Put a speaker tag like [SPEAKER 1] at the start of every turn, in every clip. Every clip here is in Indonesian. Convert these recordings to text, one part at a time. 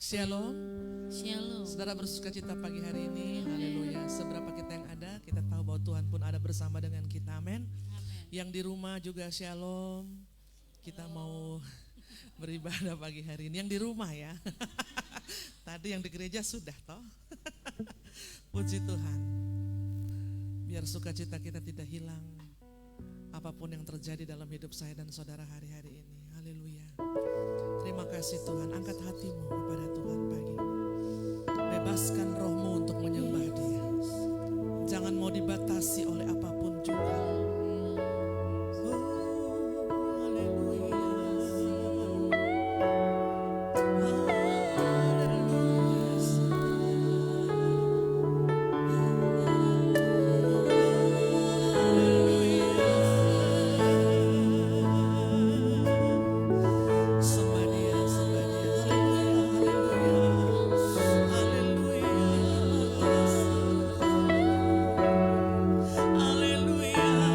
[SPEAKER 1] Shalom.
[SPEAKER 2] Shalom.
[SPEAKER 1] Saudara bersuka cita pagi hari ini. Haleluya. Seberapa kita yang ada, kita tahu bahwa Tuhan pun ada bersama dengan kita. Amin. Yang di rumah juga shalom. Kita mau beribadah pagi hari ini. Yang di rumah ya. Tadi yang di gereja sudah toh. Puji Tuhan. Biar sukacita kita tidak hilang. Apapun yang terjadi dalam hidup saya dan saudara hari-hari ini. Haleluya. Terima kasih Tuhan, angkat hatimu kepada Tuhan pagi ini. Bebaskan rohmu untuk menyembah Dia. Jangan mau dibatasi oleh apapun juga. Haleluya.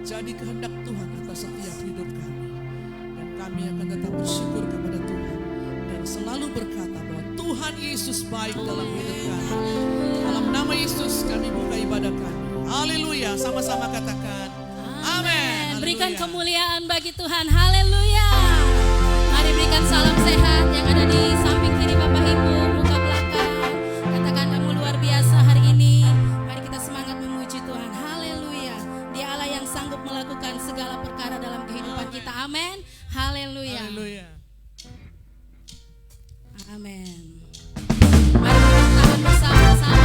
[SPEAKER 1] Jadi kehendak Tuhan atas setiap hidup kami. Dan kami akan tetap bersyukur kepada Tuhan. Dan selalu berkata bahwa Tuhan Yesus baik dalam hidup kami. Dalam nama Yesus kami buka ibadah kami. Haleluya, sama-sama katakan amin.
[SPEAKER 2] Berikan kemuliaan bagi Tuhan, haleluya. Mari berikan salam sehat yang ada di samping kiri Bapak Ibu, muka belakang. Katakan kamu luar biasa hari ini. Mari kita semangat memuji Tuhan, haleluya. Dia Allah yang sanggup melakukan segala perkara dalam kehidupan kita, amin. Haleluya.
[SPEAKER 1] Haleluya.
[SPEAKER 2] Amin. Mari kita tahan bersama-sama.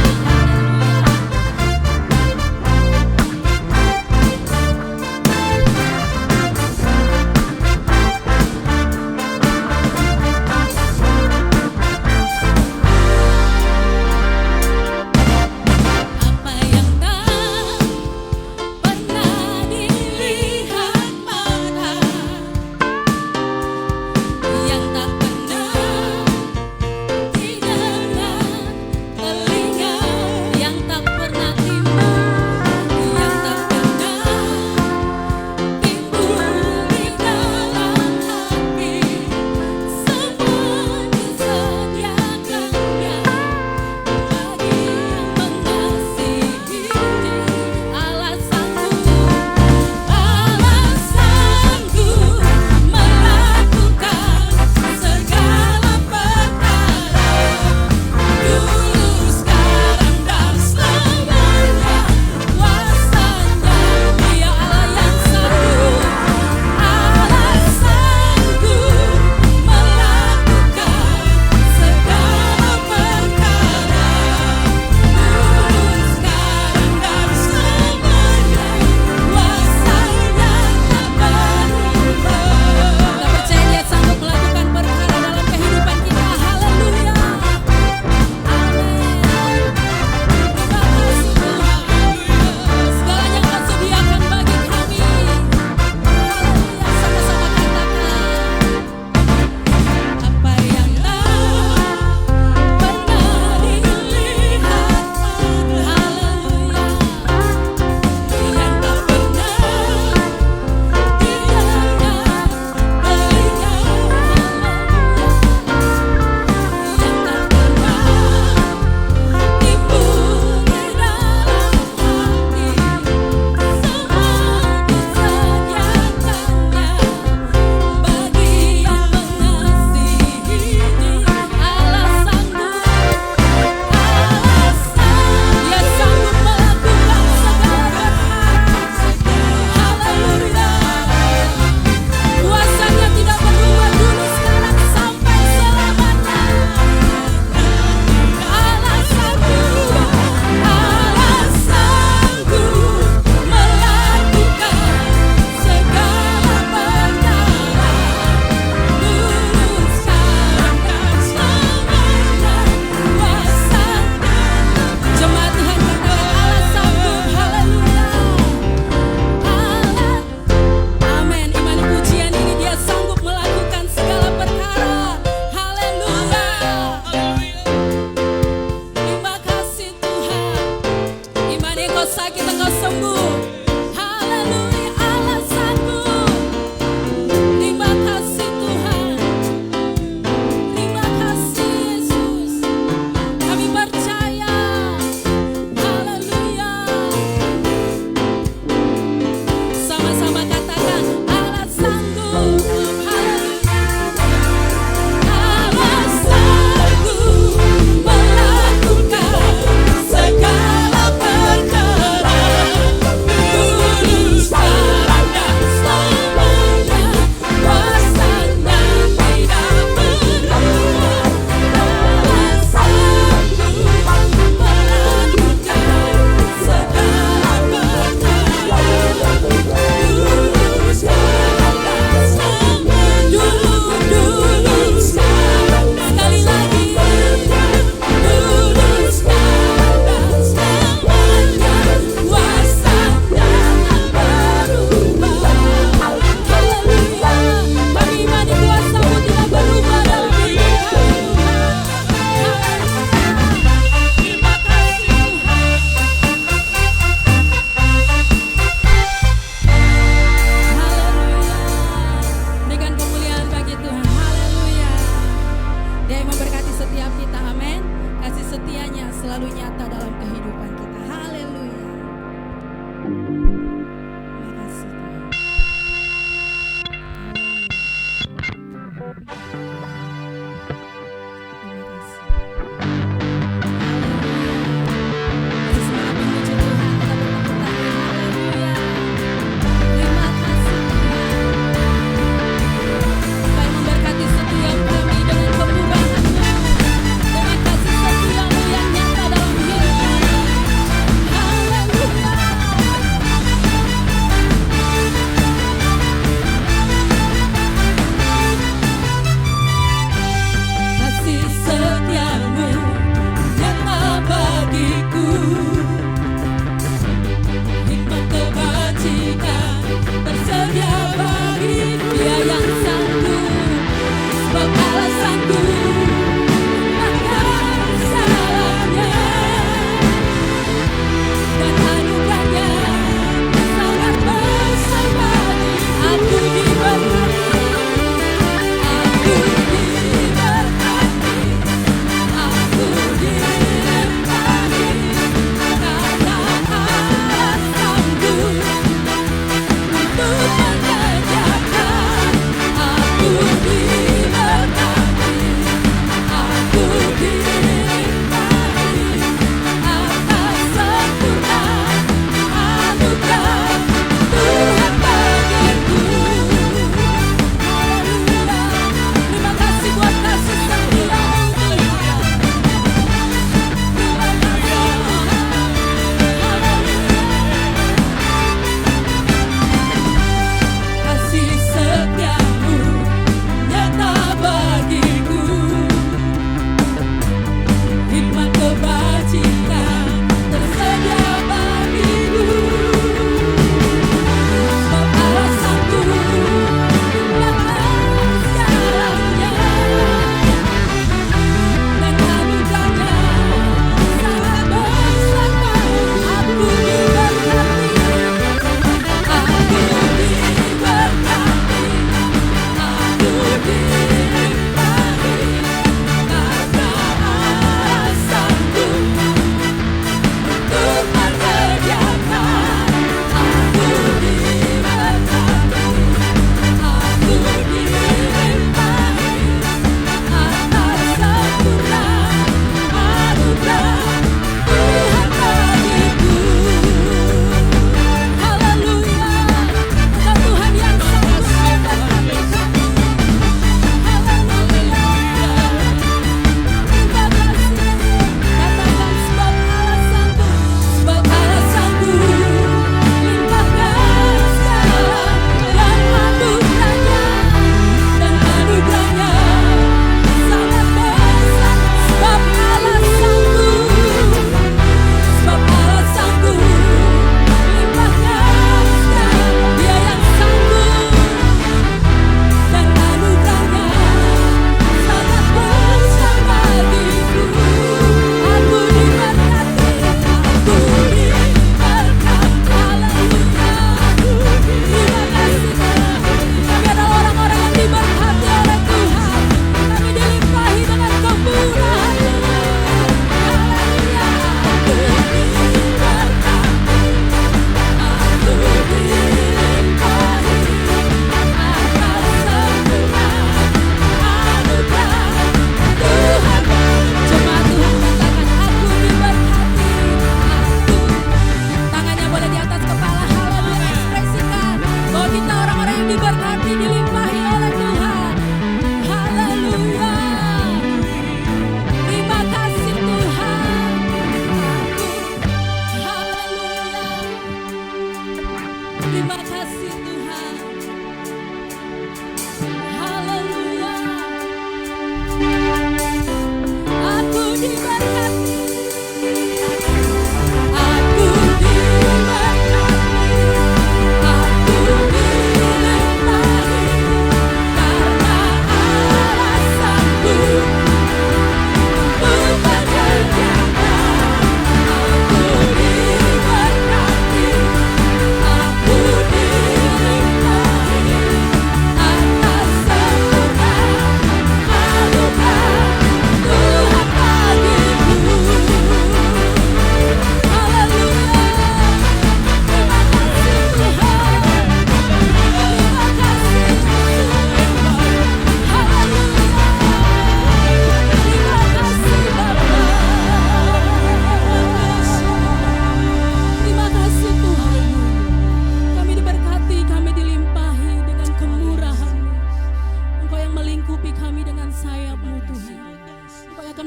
[SPEAKER 3] Yang tak pernah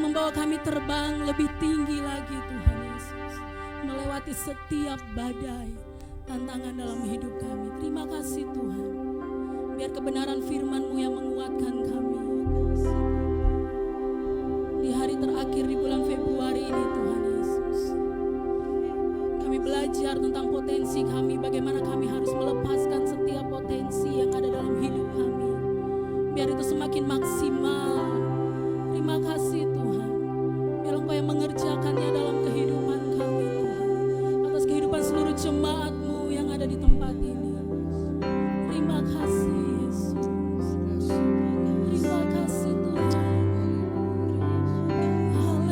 [SPEAKER 2] membawa kami terbang lebih tinggi lagi Tuhan Yesus. Melewati setiap badai, tantangan dalam hidup kami. Terima kasih Tuhan. Biar kebenaran firman-Mu yang menguatkan kami. Di hari terakhir di bulan Februari ini Tuhan Yesus. Kami belajar tentang potensi kami, bagaimana kami harus melepaskan setiap potensi yang ada dalam hidup kami. Biar itu semakin maksimal. Terima kasih Tuhan. Biar Engkau yang mengerjakannya dalam kehidupan kami Tuhan. Atas kehidupan seluruh jemaat-Mu yang ada di tempat ini. Terima kasih Yesus. Terima kasih Tuhan. Haleluya.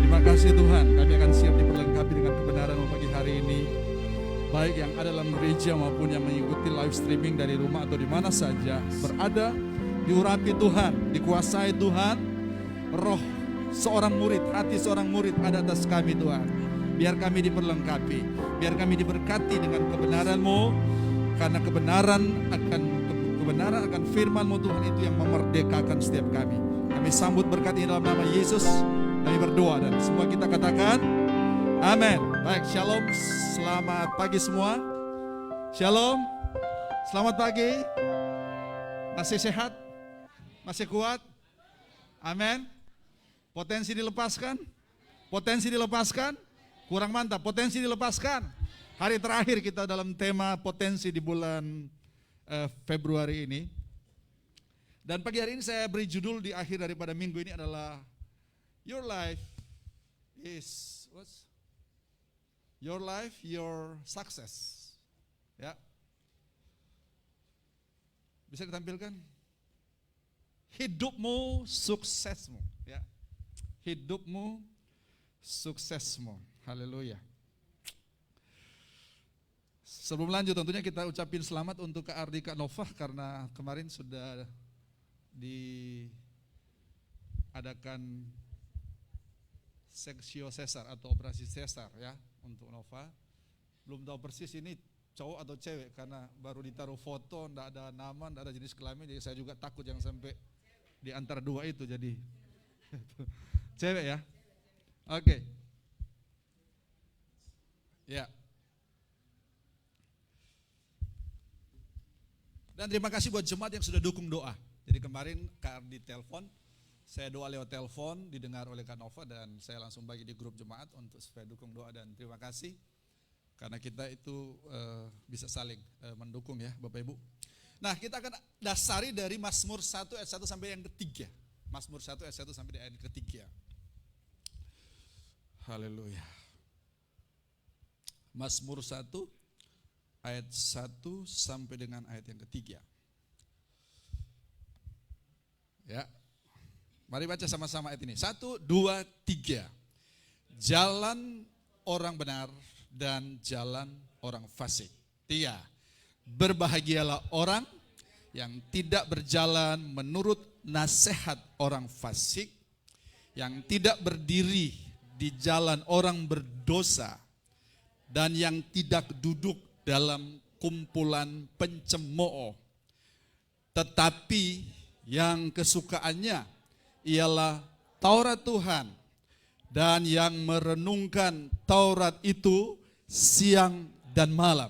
[SPEAKER 2] Terima kasih
[SPEAKER 3] baik yang ada dalam gereja maupun yang mengikuti live streaming dari rumah atau di mana saja berada, diurapi Tuhan, dikuasai Tuhan. Roh seorang murid, hati seorang murid ada atas kami Tuhan. Biar kami diperlengkapi, biar kami diberkati dengan kebenaran-Mu, karena kebenaran akan firman-Mu Tuhan itu yang memerdekakan setiap kami. Kami sambut berkat ini dalam nama Yesus. Kami berdoa dan semua kita katakan amin. Baik, shalom, selamat pagi semua. Shalom, selamat pagi. Masih sehat? Masih kuat? Amin. Potensi dilepaskan? Potensi dilepaskan? Kurang mantap, potensi dilepaskan. Hari terakhir kita dalam tema potensi di bulan Februari ini. Dan pagi hari ini saya beri judul di akhir daripada minggu ini adalah Your life is Your life, your success. Ya. Bisa ditampilkan? Hidupmu, suksesmu. Ya. Hidupmu, suksesmu. Haleluya. Sebelum lanjut tentunya kita ucapin selamat untuk Kak Ardika Novah karena kemarin sudah diadakan seksio sesar atau operasi sesar ya untuk Nova. Belum tahu persis ini cowok atau cewek karena baru ditaruh foto, enggak ada nama, enggak ada jenis kelamin, jadi saya juga takut jangan sampai di antara dua itu jadi cewek ya. Oke. Ya. Dan terima kasih buat jemaat yang sudah dukung doa. Jadi kemarin Kak Ardi telepon, saya doa lewat telepon, didengar oleh Kak Nova dan saya langsung bagi di grup jemaat untuk supaya dukung doa dan terima kasih. Karena kita itu bisa saling mendukung ya Bapak Ibu. Nah kita akan dasari dari Mazmur 1 ayat 1 sampai yang ketiga. Mazmur 1 ayat 1 sampai ayat ketiga. Haleluya. Mazmur 1 ayat 1 sampai dengan ayat yang ketiga. Ya. Mari baca sama-sama ayat ini. 1, 2, 3. Jalan orang benar dan jalan orang fasik. 3. Berbahagialah orang yang tidak berjalan menurut nasihat orang fasik, yang tidak berdiri di jalan orang berdosa, dan yang tidak duduk dalam kumpulan pencemooh. Tetapi yang kesukaannya ialah Taurat Tuhan, dan yang merenungkan Taurat itu siang dan malam.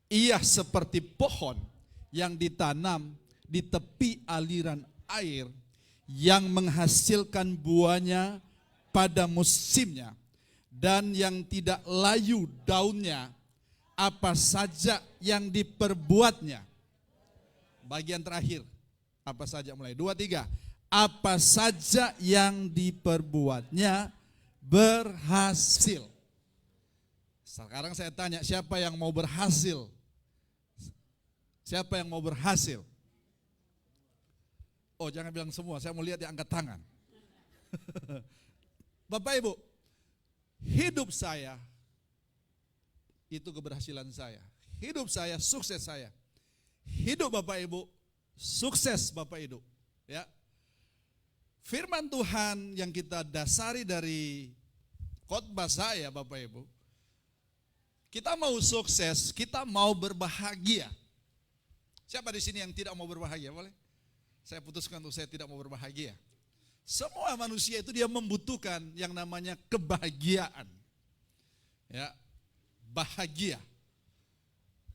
[SPEAKER 3] Ia seperti pohon yang ditanam di tepi aliran air, yang menghasilkan buahnya pada musimnya, dan yang tidak layu daunnya, apa saja yang diperbuatnya. Bagian terakhir, apa saja mulai 2, 3. Apa saja yang diperbuatnya berhasil. Sekarang saya tanya, siapa yang mau berhasil? Siapa yang mau berhasil? Oh, jangan bilang semua, saya mau lihat yang angkat tangan. Bapak Ibu, hidup saya itu keberhasilan saya. Hidup saya, sukses saya. Hidup Bapak Ibu, sukses Bapak Ibu. Ya. Firman Tuhan yang kita dasari dari khotbah saya Bapak Ibu, kita mau sukses, kita mau berbahagia. Siapa di sini yang tidak mau berbahagia? Boleh? Saya putuskan untuk saya tidak mau berbahagia. Semua manusia itu dia membutuhkan yang namanya kebahagiaan. Ya, bahagia.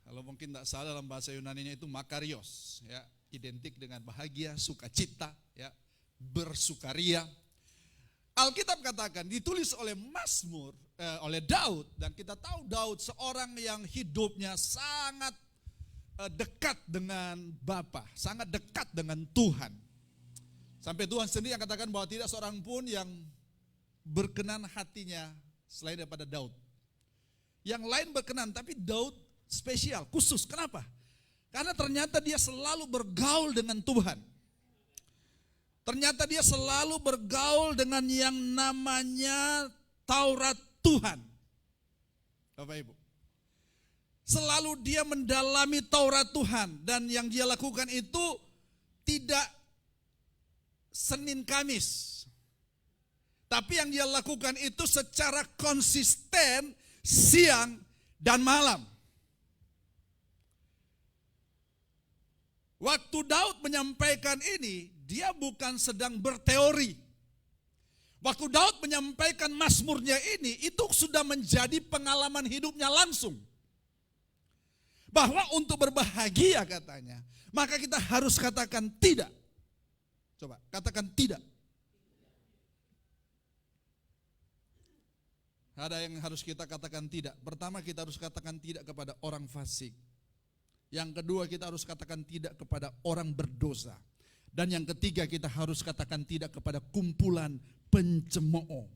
[SPEAKER 3] Kalau mungkin tidak salah dalam bahasa Yunaninya itu makarios, ya, identik dengan bahagia, sukacita, ya, bersukaria. Alkitab katakan ditulis oleh Mazmur, oleh Daud, dan kita tahu Daud seorang yang hidupnya sangat dekat dengan Bapa, sangat dekat dengan Tuhan. Sampai Tuhan sendiri yang katakan bahwa tidak seorang pun yang berkenan hatinya selain daripada Daud. Yang lain berkenan, tapi Daud spesial, khusus. Kenapa? Karena ternyata dia selalu bergaul dengan Tuhan. Ternyata dia selalu bergaul dengan yang namanya Taurat Tuhan. Bapak Ibu. Selalu dia mendalami Taurat Tuhan. Dan yang dia lakukan itu tidak Senin Kamis. Tapi yang dia lakukan itu secara konsisten siang dan malam. Waktu Daud menyampaikan ini, dia bukan sedang berteori. Waktu Daud menyampaikan mazmurnya ini, itu sudah menjadi pengalaman hidupnya langsung. Bahwa untuk berbahagia katanya, maka kita harus katakan tidak. Coba, katakan tidak. Ada yang harus kita katakan tidak. Pertama, kita harus katakan tidak kepada orang fasik. Yang kedua, kita harus katakan tidak kepada orang berdosa. Dan yang ketiga, kita harus katakan tidak kepada kumpulan pencemooh.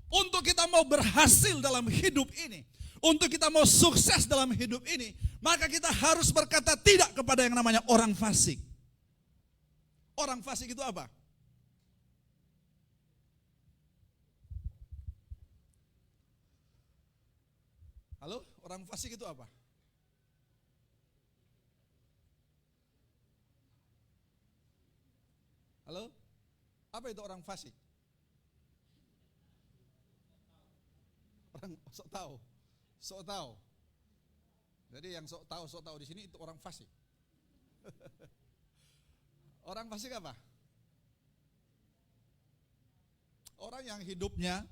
[SPEAKER 3] Untuk kita mau berhasil dalam hidup ini, untuk kita mau sukses dalam hidup ini, maka kita harus berkata tidak kepada yang namanya orang fasik. Orang fasik itu apa? Halo, orang fasik itu apa? Halo? Apa itu orang fasik? Orang sok tahu. Sok tahu. Jadi yang sok tahu di sini itu orang fasik. Orang fasik apa? Orang yang hidupnya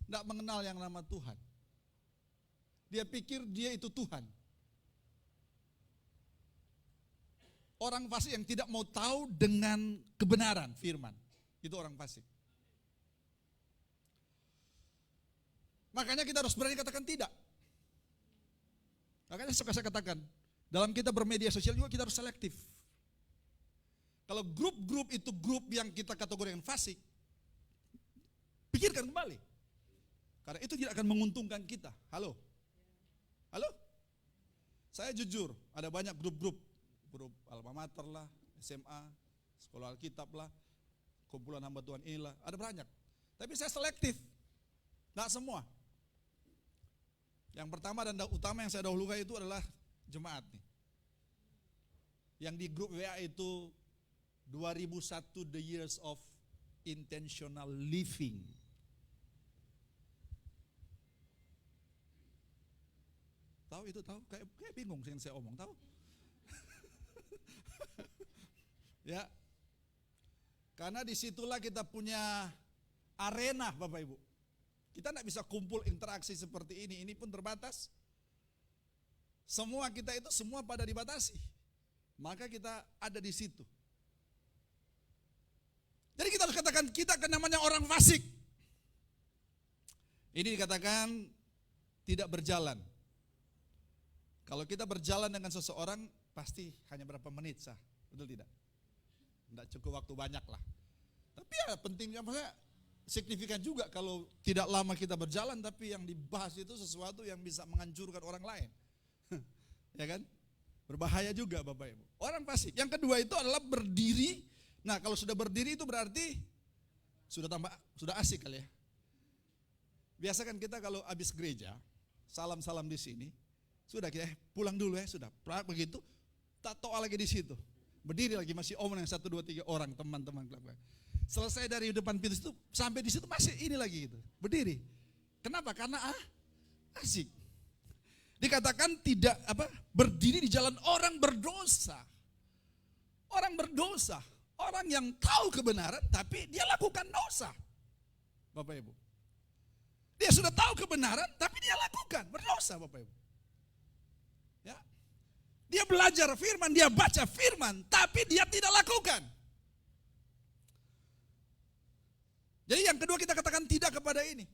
[SPEAKER 3] tidak mengenal yang nama Tuhan. Dia pikir dia itu Tuhan. Orang fasik yang tidak mau tahu dengan kebenaran firman. Itu orang fasik. Makanya kita harus berani katakan tidak. Makanya suka saya katakan, dalam kita bermedia sosial juga kita harus selektif. Kalau grup-grup itu grup yang kita kategorikan fasik, pikirkan kembali. Karena itu tidak akan menguntungkan kita. Halo? Halo? Saya jujur, ada banyak grup-grup. Grup Alma Mater lah, SMA, Sekolah Alkitab lah, kumpulan hamba Tuhan inilah, ada banyak. Tapi saya selektif, tidak semua. Yang pertama dan utama yang saya dahulukan itu adalah jemaat nih. Yang di grup WA itu 2001 The Years of Intentional Living. Tahu itu tahu? Kayak bingung yang saya omong, tahu? Ya. Karena disitulah kita punya arena Bapak Ibu. Kita tidak bisa kumpul interaksi seperti ini pun terbatas. Semua kita itu semua pada dibatasi. Maka kita ada di situ. Jadi kita harus katakan kita kan namanya orang fasik. Ini dikatakan tidak berjalan. Kalau kita berjalan dengan seseorang pasti hanya berapa menit sah, betul tidak? Tidak cukup waktu banyak lah. Tapi ya pentingnya maksudnya signifikan juga kalau tidak lama kita berjalan tapi yang dibahas itu sesuatu yang bisa menghancurkan orang lain. Ya kan? Berbahaya juga Bapak Ibu. Orang fasik. Yang kedua itu adalah berdiri. Nah, kalau sudah berdiri itu berarti sudah asik kali ya. Biasa kan kita kalau habis gereja, salam-salam di sini, sudah kita pulang dulu ya, sudah. Begitu, tak tahu lagi di situ. Berdiri lagi masih omong yang 1, 2, 3 orang teman-teman. Selesai dari depan pintu itu sampai di situ masih ini lagi gitu. Berdiri. Kenapa? Karena asik. Dikatakan tidak berdiri di jalan orang berdosa. Orang berdosa, orang yang tahu kebenaran tapi dia lakukan dosa. Bapak Ibu. Dia sudah tahu kebenaran tapi dia lakukan berdosa Bapak Ibu. Ya. Dia belajar firman, dia baca firman tapi dia tidak lakukan. Jadi yang kedua kita katakan tidak kepada ini.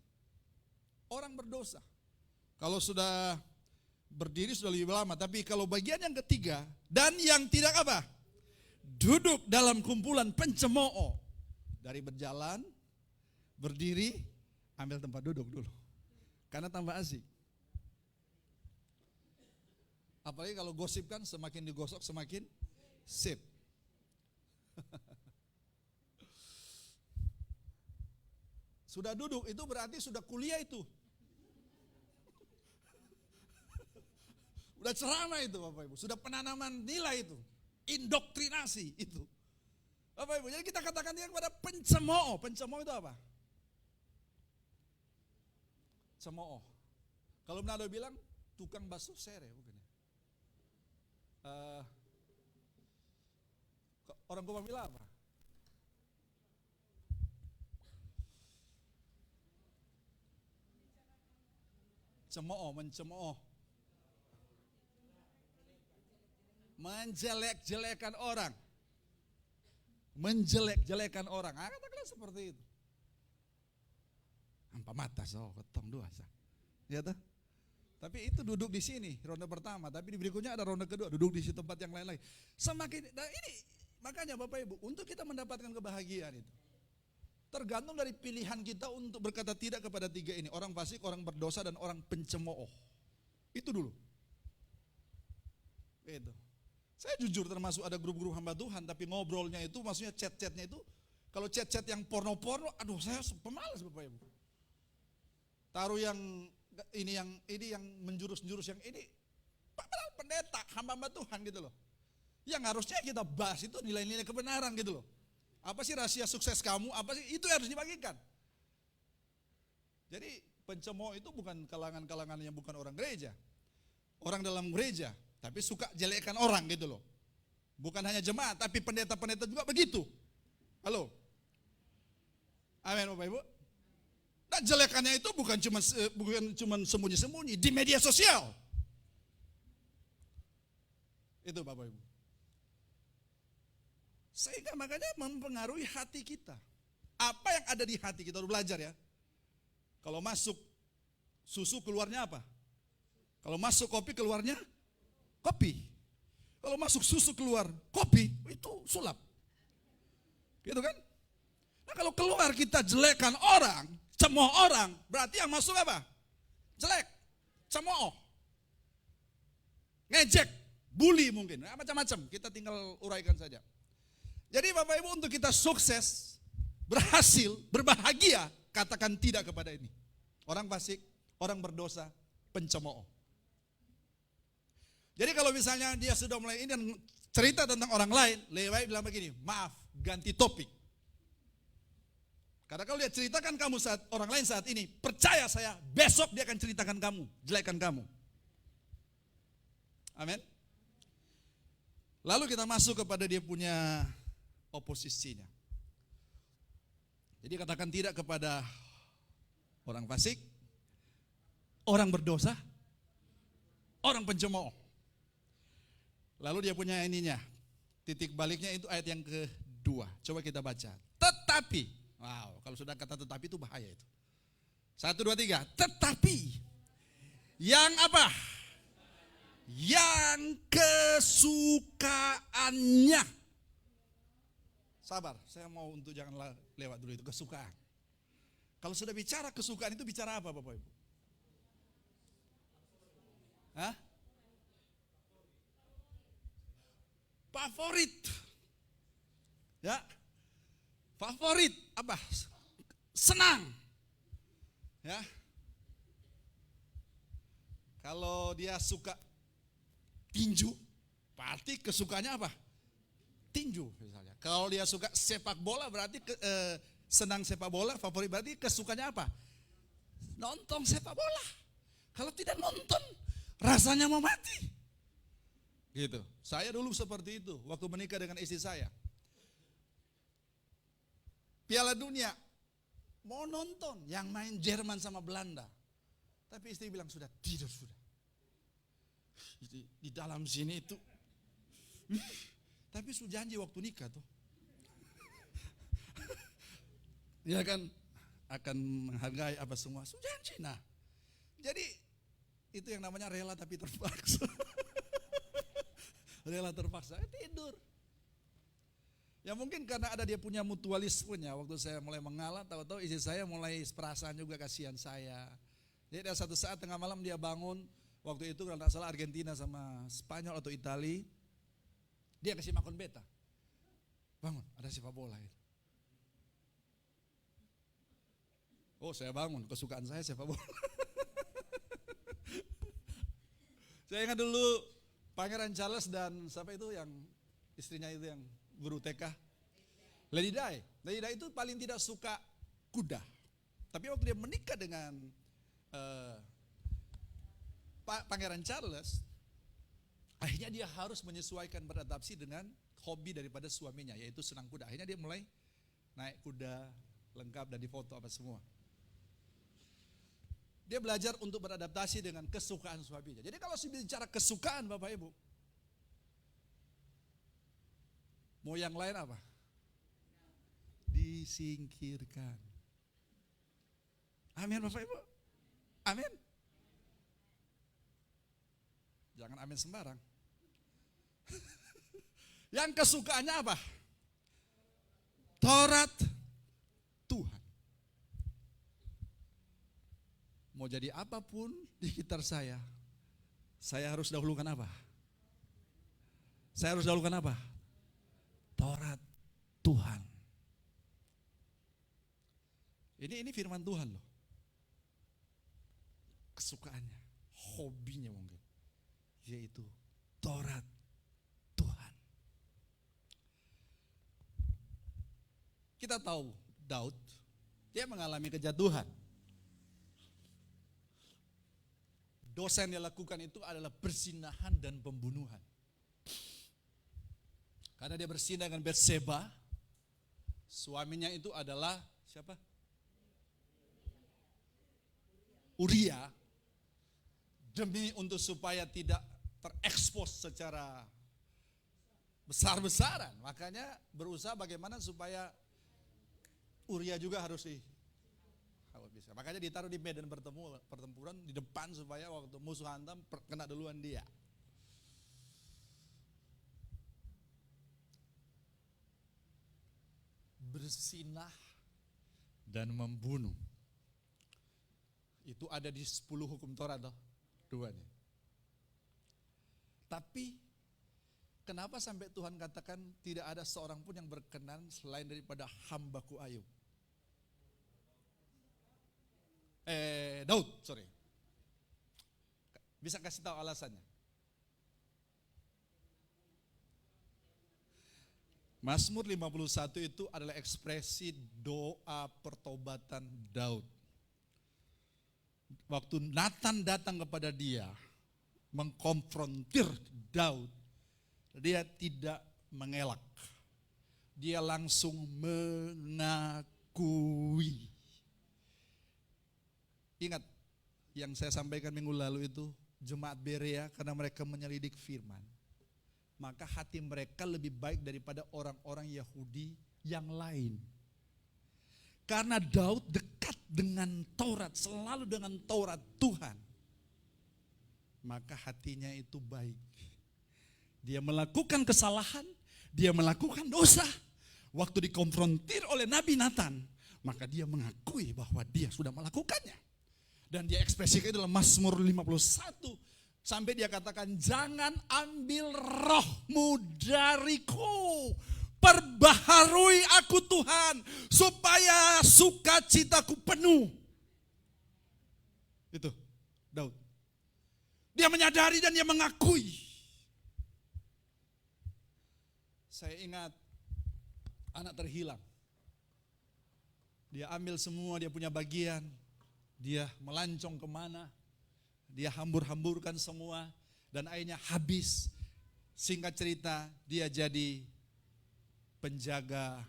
[SPEAKER 3] Orang berdosa. Kalau sudah berdiri sudah lebih lama. Tapi kalau bagian yang ketiga. Dan yang tidak apa? Duduk dalam kumpulan pencemooh. Dari berjalan, berdiri, ambil tempat duduk dulu. Karena tambah asik. Apalagi kalau gosip kan semakin digosok semakin sip. Sudah duduk itu berarti sudah kuliah itu. Sudah ceramah itu Bapak Ibu. Sudah penanaman nilai itu. Indoktrinasi itu. Bapak Ibu, jadi kita katakan dia kepada pencemooh. Pencemooh itu apa? Cemooh. Kalau Manado bilang tukang basuh sere bukan ya? Orang Kupang bilang apa? Cemooh, mencemooh. Menjelek-jelekan orang. Menjelek-jelekan orang. Katakanlah seperti itu. Hampa mata so, ketong dua sah. Ya tuh. Tapi itu duduk di sini ronde pertama, tapi di berikutnya ada ronde kedua, duduk di tempat yang lain lagi. Semakin, nah ini makanya Bapak Ibu, untuk kita mendapatkan kebahagiaan itu tergantung dari pilihan kita untuk berkata tidak kepada tiga ini, orang fasik, orang berdosa, dan orang pencemooh. Itu dulu. Itu. Saya jujur termasuk ada grup-grup hamba Tuhan, tapi ngobrolnya itu maksudnya chat-chatnya itu, kalau chat-chat yang porno-porno, aduh saya pemalas Bapak Ibu. Taruh yang ini yang menjurus-jurus yang ini, padahal pendeta, hamba-hamba Tuhan gitu loh. Yang harusnya kita bahas itu nilai-nilai kebenaran gitu loh. Apa sih rahasia sukses kamu? Apa sih itu yang harus dibagikan? Jadi pencemooh itu bukan kalangan-kalangan yang bukan orang gereja, orang dalam gereja, tapi suka jelekkan orang gitu loh. Bukan hanya jemaat, tapi pendeta-pendeta juga begitu. Halo, amin Bapak Ibu. Nah jelekannya itu bukan cuma sembunyi-sembunyi di media sosial. Itu Bapak Ibu. Sehingga makanya mempengaruhi hati kita. Apa yang ada di hati kita, udah belajar ya. Kalau masuk susu keluarnya apa? Kalau masuk kopi keluarnya kopi. Kalau masuk susu keluar kopi, itu sulap. Gitu kan? Nah kalau keluar kita jelekkan orang, cemooh orang, berarti yang masuk apa? Jelek, cemooh, ngejek, bully mungkin, macam-macam. Kita tinggal uraikan saja. Jadi Bapak Ibu, untuk kita sukses, berhasil, berbahagia, katakan tidak kepada ini. Orang fasik, orang berdosa, pencemooh. Jadi kalau misalnya dia sudah mulai ini dan cerita tentang orang lain, lebih baik bilang begini, maaf, ganti topik. Karena kalau dia ceritakan kamu saat orang lain saat ini, percaya saya, besok dia akan ceritakan kamu, jelekkan kamu. Amin. Lalu kita masuk kepada dia punya oposisinya. Jadi katakan tidak kepada orang fasik, orang berdosa, orang pencemooh. Lalu dia punya ininya, titik baliknya itu ayat yang kedua. Coba kita baca. Tetapi, wow, kalau sudah kata tetapi itu bahaya itu. 1, 2, 3. Tetapi yang apa? Yang kesukaannya. Sabar, saya mau untuk jangan lewat dulu itu kesukaan. Kalau sudah bicara kesukaan itu bicara apa Bapak Ibu? Hah? Favorit. Ya. Favorit apa? Senang. Ya. Kalau dia suka tinju, berarti kesukaannya apa? Tinju misalnya. Kalau dia suka sepak bola berarti senang sepak bola, favorit berarti kesukaannya apa? Nonton sepak bola. Kalau tidak nonton, rasanya mau mati. Gitu. Saya dulu seperti itu waktu menikah dengan istri saya. Piala Dunia mau nonton yang main Jerman sama Belanda. Tapi istri bilang sudah tidur sudah. Di dalam sini itu. Tapi sudah janji waktu nikah tuh. Dia kan akan menghargai apa semua. Sudah janji. Nah, jadi itu yang namanya rela tapi terpaksa. Rela terpaksa, tidur. Ya mungkin karena ada dia punya mutualismenya. Waktu saya mulai mengalah, tahu-tahu istri saya mulai perasaan juga kasihan saya. Jadi ada satu saat tengah malam dia bangun. Waktu itu kalau tidak salah Argentina sama Spanyol atau Itali. Dia kasih makan beta. Bangun, ada sepak bola. Oh saya bangun, kesukaan saya sepak bola. Saya ingat dulu Pangeran Charles dan siapa itu yang istrinya itu yang guru TK. Lady Di. Lady Di itu paling tidak suka kuda. Tapi waktu dia menikah dengan Pangeran Charles, akhirnya dia harus menyesuaikan beradaptasi dengan hobi daripada suaminya, yaitu senang kuda. Akhirnya dia mulai naik kuda lengkap dan difoto apa semua. Dia belajar untuk beradaptasi dengan kesukaan suaminya. Jadi kalau bicara kesukaan Bapak Ibu, mau yang lain apa? Disingkirkan. Amin Bapak Ibu. Amin. Jangan amin sembarang. Yang kesukaannya apa? Taurat Tuhan. Mau jadi apapun di sekitar saya harus dahulukan apa? Saya harus dahulukan apa? Taurat Tuhan. Ini firman Tuhan loh. Kesukaannya, hobinya mungkin, yaitu Taurat Tuhan. Kita tahu Daud, dia mengalami kejatuhan. Dosa yang dia lakukan itu adalah perzinahan dan pembunuhan. Karena dia berzina dengan Batseba, suaminya itu adalah siapa? Uria, demi untuk supaya tidak terekspos secara besar-besaran. Makanya berusaha bagaimana supaya Uria juga harus bisa. Makanya ditaruh di medan pertempuran di depan supaya waktu musuh hantam kena duluan dia. Bersinah dan membunuh. Itu ada di 10 hukum Taurat toh, duanya. Tapi kenapa sampai Tuhan katakan tidak ada seorang pun yang berkenan selain daripada hambaku Ayub? Daud, sorry. Bisa kasih tahu alasannya? Mazmur 51 itu adalah ekspresi doa pertobatan Daud. Waktu Nathan datang kepada dia, mengkonfrontir Daud, dia tidak mengelak. Dia langsung mengakui. Ingat yang saya sampaikan minggu lalu itu, jemaat Berea karena mereka menyelidik firman, maka hati mereka lebih baik daripada orang-orang Yahudi yang lain. Karena Daud dekat dengan Taurat, selalu dengan Taurat Tuhan, maka hatinya itu baik. Dia melakukan kesalahan, dia melakukan dosa. Waktu dikonfrontir oleh Nabi Nathan, maka dia mengakui bahwa dia sudah melakukannya. Dan dia ekspresikan dalam Mazmur 51. Sampai dia katakan, jangan ambil rohmu dariku. Perbaharui aku Tuhan, supaya sukacitaku penuh. Itu Daud. Dia menyadari dan dia mengakui. Saya ingat anak terhilang. Dia ambil semua, dia punya bagian. Dia melancong kemana. Dia hambur-hamburkan semua. Dan akhirnya habis. Singkat cerita, dia jadi penjaga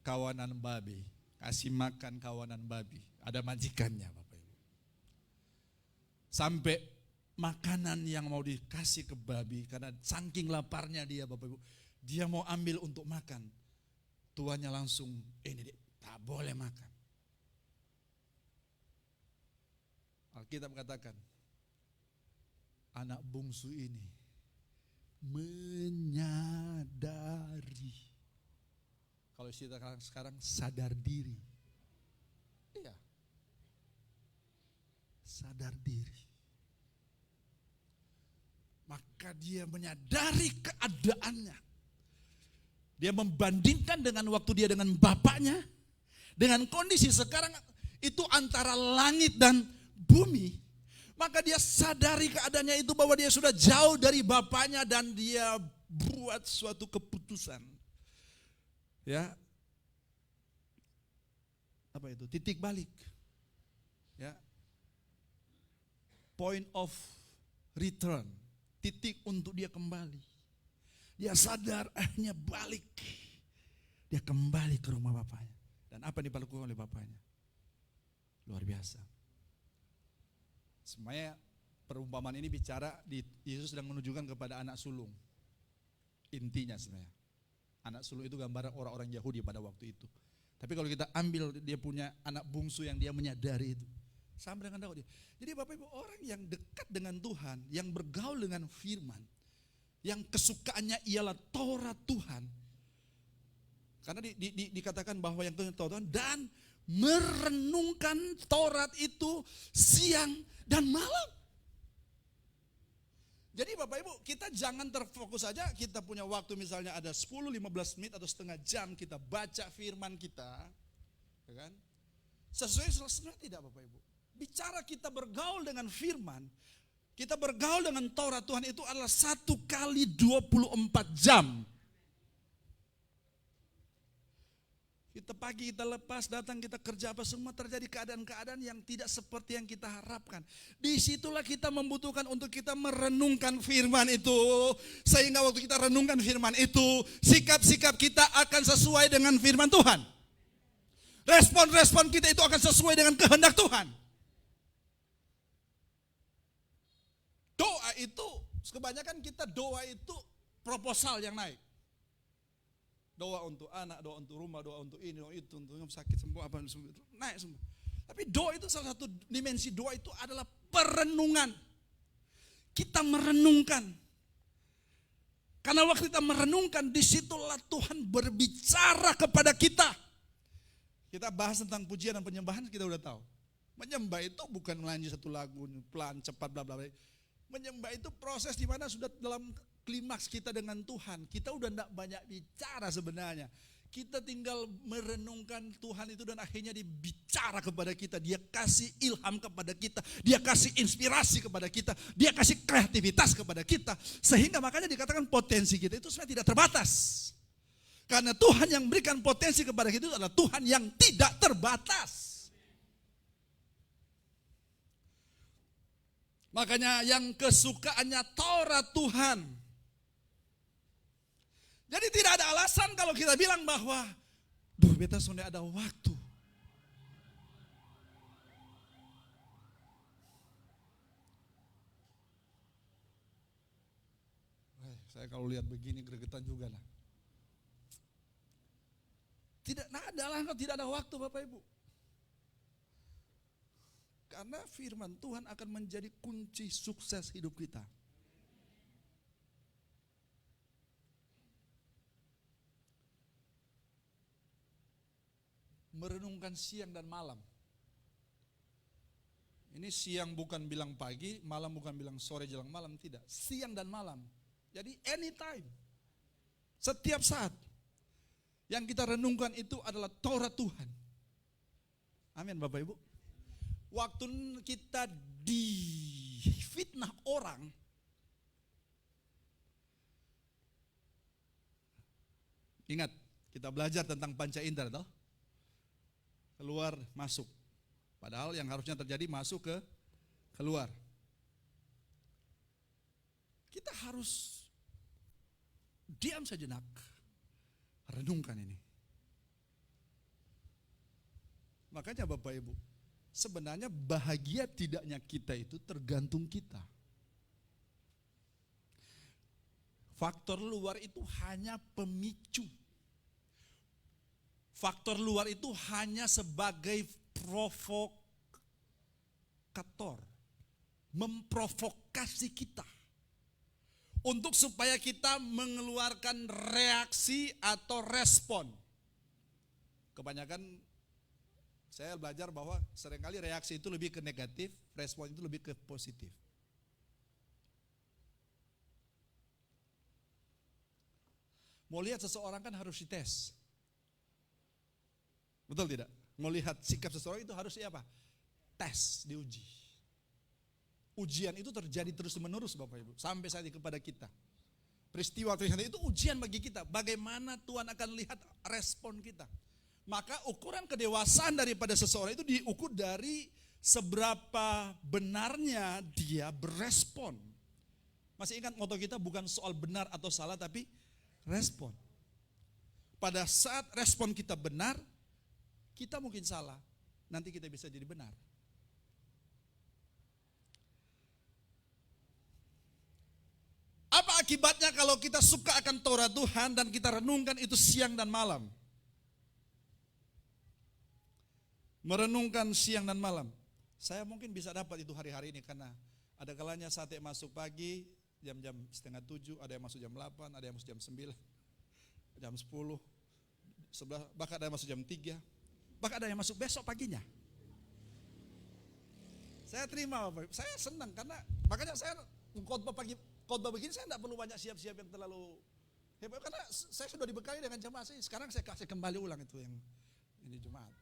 [SPEAKER 3] kawanan babi. Kasih makan kawanan babi. Ada majikannya Bapak Ibu. Sampai makanan yang mau dikasih ke babi, karena saking laparnya dia Bapak Ibu, dia mau ambil untuk makan. Tuannya langsung, ini tak boleh makan. Alkitab katakan, anak bungsu ini menyadari. Kalau kita sekarang sadar diri. Iya. Sadar diri. Maka dia menyadari keadaannya. Dia membandingkan dengan waktu dia dengan bapaknya. Dengan kondisi sekarang itu antara langit dan bumi. Maka dia sadari keadaannya itu bahwa dia sudah jauh dari bapaknya dan dia buat suatu keputusan. Ya. Apa itu? Titik balik. Ya. Point of return. Titik untuk dia kembali. Dia sadar akhirnya balik. Dia kembali ke rumah bapaknya. Dan apa yang dilakukan oleh bapaknya? Luar biasa. Semuanya perumpamaan ini bicara Yesus sedang menunjukkan kepada anak sulung. Intinya sebenarnya. Anak sulung itu gambaran orang-orang Yahudi pada waktu itu. Tapi kalau kita ambil dia punya anak bungsu yang dia menyadari itu, sama dengan Daud. Jadi Bapak Ibu, orang yang dekat dengan Tuhan, yang bergaul dengan firman, yang kesukaannya ialah Taurat Tuhan. Karena dikatakan bahwa yang Taurat Tuhan dan merenungkan Taurat itu siang dan malam. Jadi Bapak Ibu, kita jangan terfokus saja, kita punya waktu misalnya ada 10-15 menit atau setengah jam kita baca firman kita, ya kan? Sesuai tidak Bapak Ibu. Bicara kita bergaul dengan firman, kita bergaul dengan Taurat Tuhan itu adalah 1 kali 24 jam. Kita pagi, kita lepas, datang, kita kerja apa, semua terjadi keadaan-keadaan yang tidak seperti yang kita harapkan. Disitulah kita membutuhkan untuk kita merenungkan firman itu. Sehingga waktu kita renungkan firman itu, sikap-sikap kita akan sesuai dengan firman Tuhan. Respon-respon kita itu akan sesuai dengan kehendak Tuhan. Doa itu, kebanyakan kita doa itu proposal yang naik. Doa untuk anak, doa untuk rumah, doa untuk ini, doa itu, untuk sakit sembuh, apa semua itu naik semua. Tapi doa itu salah satu dimensi doa itu adalah perenungan. Kita merenungkan. Karena waktu kita merenungkan, disitulah Tuhan berbicara kepada kita. Kita bahas tentang pujian dan penyembahan, kita udah tahu. Menyembah itu bukan melanjut satu lagu, pelan, cepat, bla bla bla. Menyembah itu proses di mana sudah dalam klimaks kita dengan Tuhan, kita udah tidak banyak bicara sebenarnya. Kita tinggal merenungkan Tuhan itu dan akhirnya dia bicara kepada kita. Dia kasih ilham kepada kita, dia kasih inspirasi kepada kita, dia kasih kreativitas kepada kita. Sehingga makanya dikatakan potensi kita itu sebenarnya tidak terbatas. Karena Tuhan yang berikan potensi kepada kita itu adalah Tuhan yang tidak terbatas. Makanya yang kesukaannya Taurat Tuhan. Jadi tidak ada alasan kalau kita bilang bahwa, beta sudah ada waktu. Saya kalau lihat begini gregetan juga lah. Tidak ada lah, tidak ada waktu Bapak Ibu. Karena firman Tuhan akan menjadi kunci sukses hidup kita. Merenungkan siang dan malam. Ini siang bukan bilang pagi, malam bukan bilang sore jelang malam, tidak. Siang dan malam. Jadi anytime. Setiap saat. Yang kita renungkan itu adalah Taurat Tuhan. Amin Bapak Ibu. Waktu kita difitnah orang, ingat kita belajar tentang panca indera toh? Keluar masuk. Padahal yang harusnya terjadi masuk ke keluar. Kita harus diam sejenak, renungkan ini. Makanya Bapak Ibu, sebenarnya bahagia tidaknya kita itu tergantung kita. Faktor luar itu hanya pemicu. Faktor luar itu hanya sebagai provokator, memprovokasi kita untuk supaya kita mengeluarkan reaksi atau respon. Kebanyakan saya belajar bahwa seringkali reaksi itu lebih ke negatif, respon itu lebih ke positif. Mau lihat seseorang kan harus dites. Betul tidak? Mau lihat sikap seseorang itu harus apa? Tes, diuji. Ujian itu terjadi terus-menerus Bapak Ibu, sampai saat ini kepada kita. Peristiwa itu ujian bagi kita. Bagaimana Tuhan akan lihat respon kita. Maka ukuran kedewasaan daripada seseorang itu diukur dari seberapa benarnya dia berespon. Masih ingat moto kita bukan soal benar atau salah, tapi respon. Pada saat respon kita benar, kita mungkin salah, nanti kita bisa jadi benar. Apa akibatnya kalau kita suka akan Taurat Tuhan dan kita renungkan itu siang dan malam? merenungkan siang dan malam. Saya mungkin bisa dapat itu hari-hari ini karena ada kalanya sate masuk pagi jam-jam 6:30, ada yang masuk jam 8, ada yang masuk jam 9, jam 10, bahkan ada yang masuk jam 3, bahkan ada yang masuk besok paginya. Saya terima Bapak, saya senang karena makanya saya khotbah begini saya tidak perlu banyak siap-siap yang terlalu hebat karena saya sudah dibekali dengan jemaat saya. Sekarang saya kasih kembali ulang itu yang ini jemaat.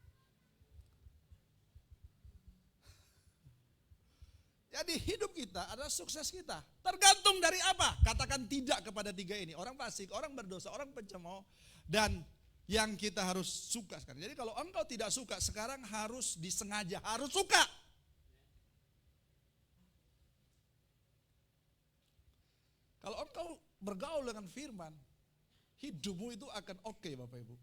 [SPEAKER 3] Jadi hidup kita adalah sukses kita. Tergantung dari apa? Katakan tidak kepada tiga ini. Orang fasik, orang berdosa, orang pencemooh, dan yang kita harus suka sekarang. Jadi kalau engkau tidak suka sekarang harus disengaja, harus suka. Kalau engkau bergaul dengan firman, hidupmu itu akan oke Bapak Ibu.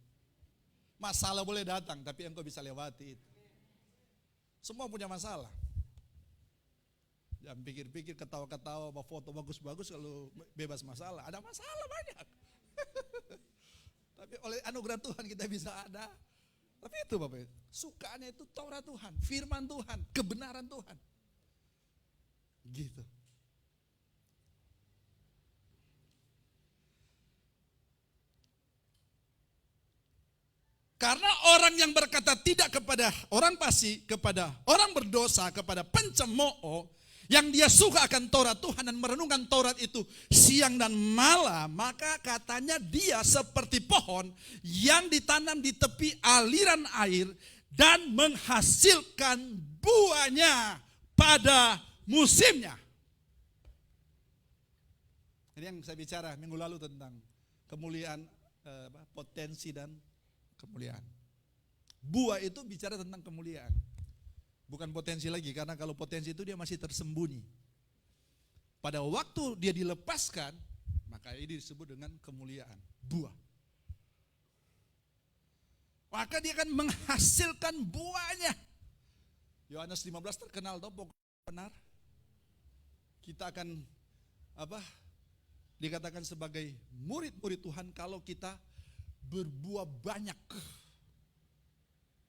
[SPEAKER 3] Masalah boleh datang, tapi engkau bisa lewati itu. Semua punya masalah. Jangan pikir-pikir ketawa-ketawa, foto bagus-bagus kalau bebas masalah. Ada masalah banyak. Tapi oleh anugerah Tuhan kita bisa ada. Tapi itu Bapak Ibu, sukanya itu Taurat Tuhan, firman Tuhan, kebenaran Tuhan. Gitu. Karena orang yang berkata tidak kepada orang fasik, kepada orang berdosa, kepada pencemooh, yang dia suka akan Taurat Tuhan dan merenungkan Taurat itu siang dan malam, maka katanya dia seperti pohon yang ditanam di tepi aliran air dan menghasilkan buahnya pada musimnya. Ini yang saya bicara minggu lalu tentang kemuliaan, potensi dan kemuliaan. Buah itu bicara tentang kemuliaan. Bukan potensi lagi, karena kalau potensi itu dia masih tersembunyi. Pada waktu dia dilepaskan, maka ini disebut dengan kemuliaan, buah. Maka dia akan menghasilkan buahnya. Yohanes 15 terkenal toh, pokoknya benar. Kita akan dikatakan sebagai murid-murid Tuhan kalau kita berbuah banyak.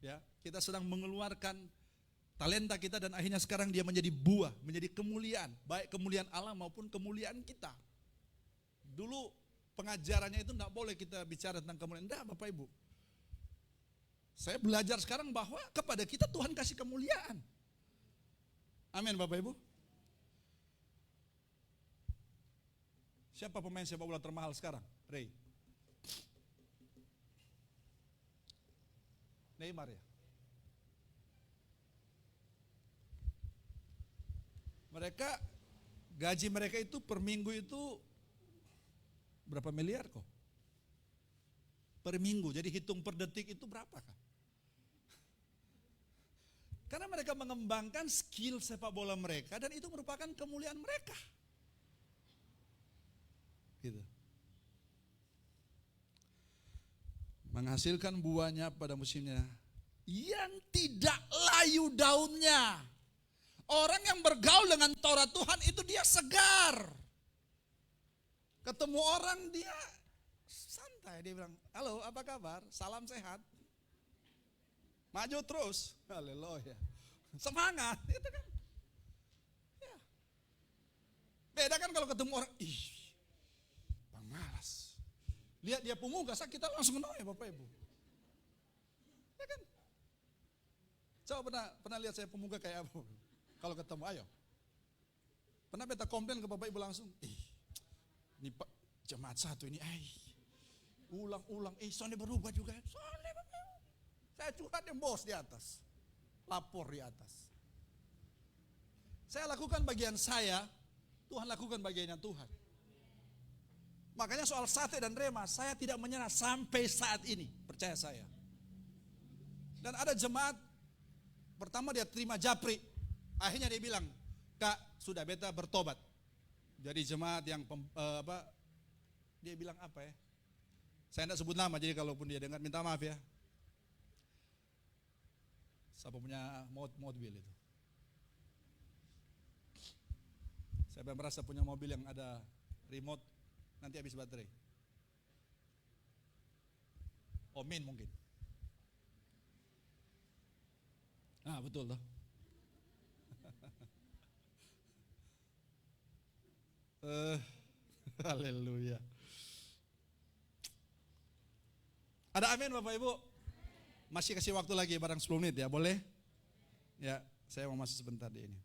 [SPEAKER 3] Ya, kita sedang mengeluarkan talenta kita dan akhirnya sekarang dia menjadi buah, menjadi kemuliaan, baik kemuliaan Allah maupun kemuliaan kita. Dulu pengajarannya itu tidak boleh kita bicara tentang kemuliaan. Tidak Bapak Ibu. Saya belajar sekarang bahwa kepada kita Tuhan kasih kemuliaan. Amin Bapak Ibu. Siapa pemain sepak bola termahal sekarang? Ray. Neymar ya. Mereka, gaji mereka itu per minggu itu berapa miliar kok? Per minggu, jadi hitung per detik itu berapa kan? Karena mereka mengembangkan skill sepak bola mereka dan itu merupakan kemuliaan mereka. Gitu. Menghasilkan buahnya pada musimnya yang tidak layu daunnya. Orang yang bergaul dengan Taurat Tuhan itu dia segar. Ketemu orang dia santai, dia bilang, halo apa kabar, salam sehat. Maju terus, haleluya. Semangat, itu kan. Ya. Beda kan kalau ketemu orang, Bang malas. Lihat dia pemuka, kita langsung ya Bapak Ibu. Ya kan? Coba pernah lihat saya pemuka kayak apa? Kalau ketemu, ayo. Pernah beta komplain ke Bapak Ibu langsung, ini Pak jemaat satu ini, ulang-ulang, soalnya berubah juga. Soalnya Bapak Ibu. Saya curhat yang bos di atas, lapor di atas. Saya lakukan bagian saya, Tuhan lakukan bagiannya Tuhan. Makanya soal sate dan rema, saya tidak menyerah sampai saat ini, percaya saya. Dan ada jemaat, pertama dia terima japri. Akhirnya dia bilang, Kak, sudah beta bertobat. Jadi jemaat yang dia bilang apa ya? Saya tidak sebut nama, jadi kalaupun dia dengar minta maaf ya. Siapa punya mobil itu? Saya merasa punya mobil yang ada remote, nanti habis baterai. Omin mungkin. Ah, betul toh. Haleluya. Ada amin Bapak Ibu? Masih kasih waktu lagi barang 10 menit ya, boleh? Ya, saya mau masuk sebentar di ini.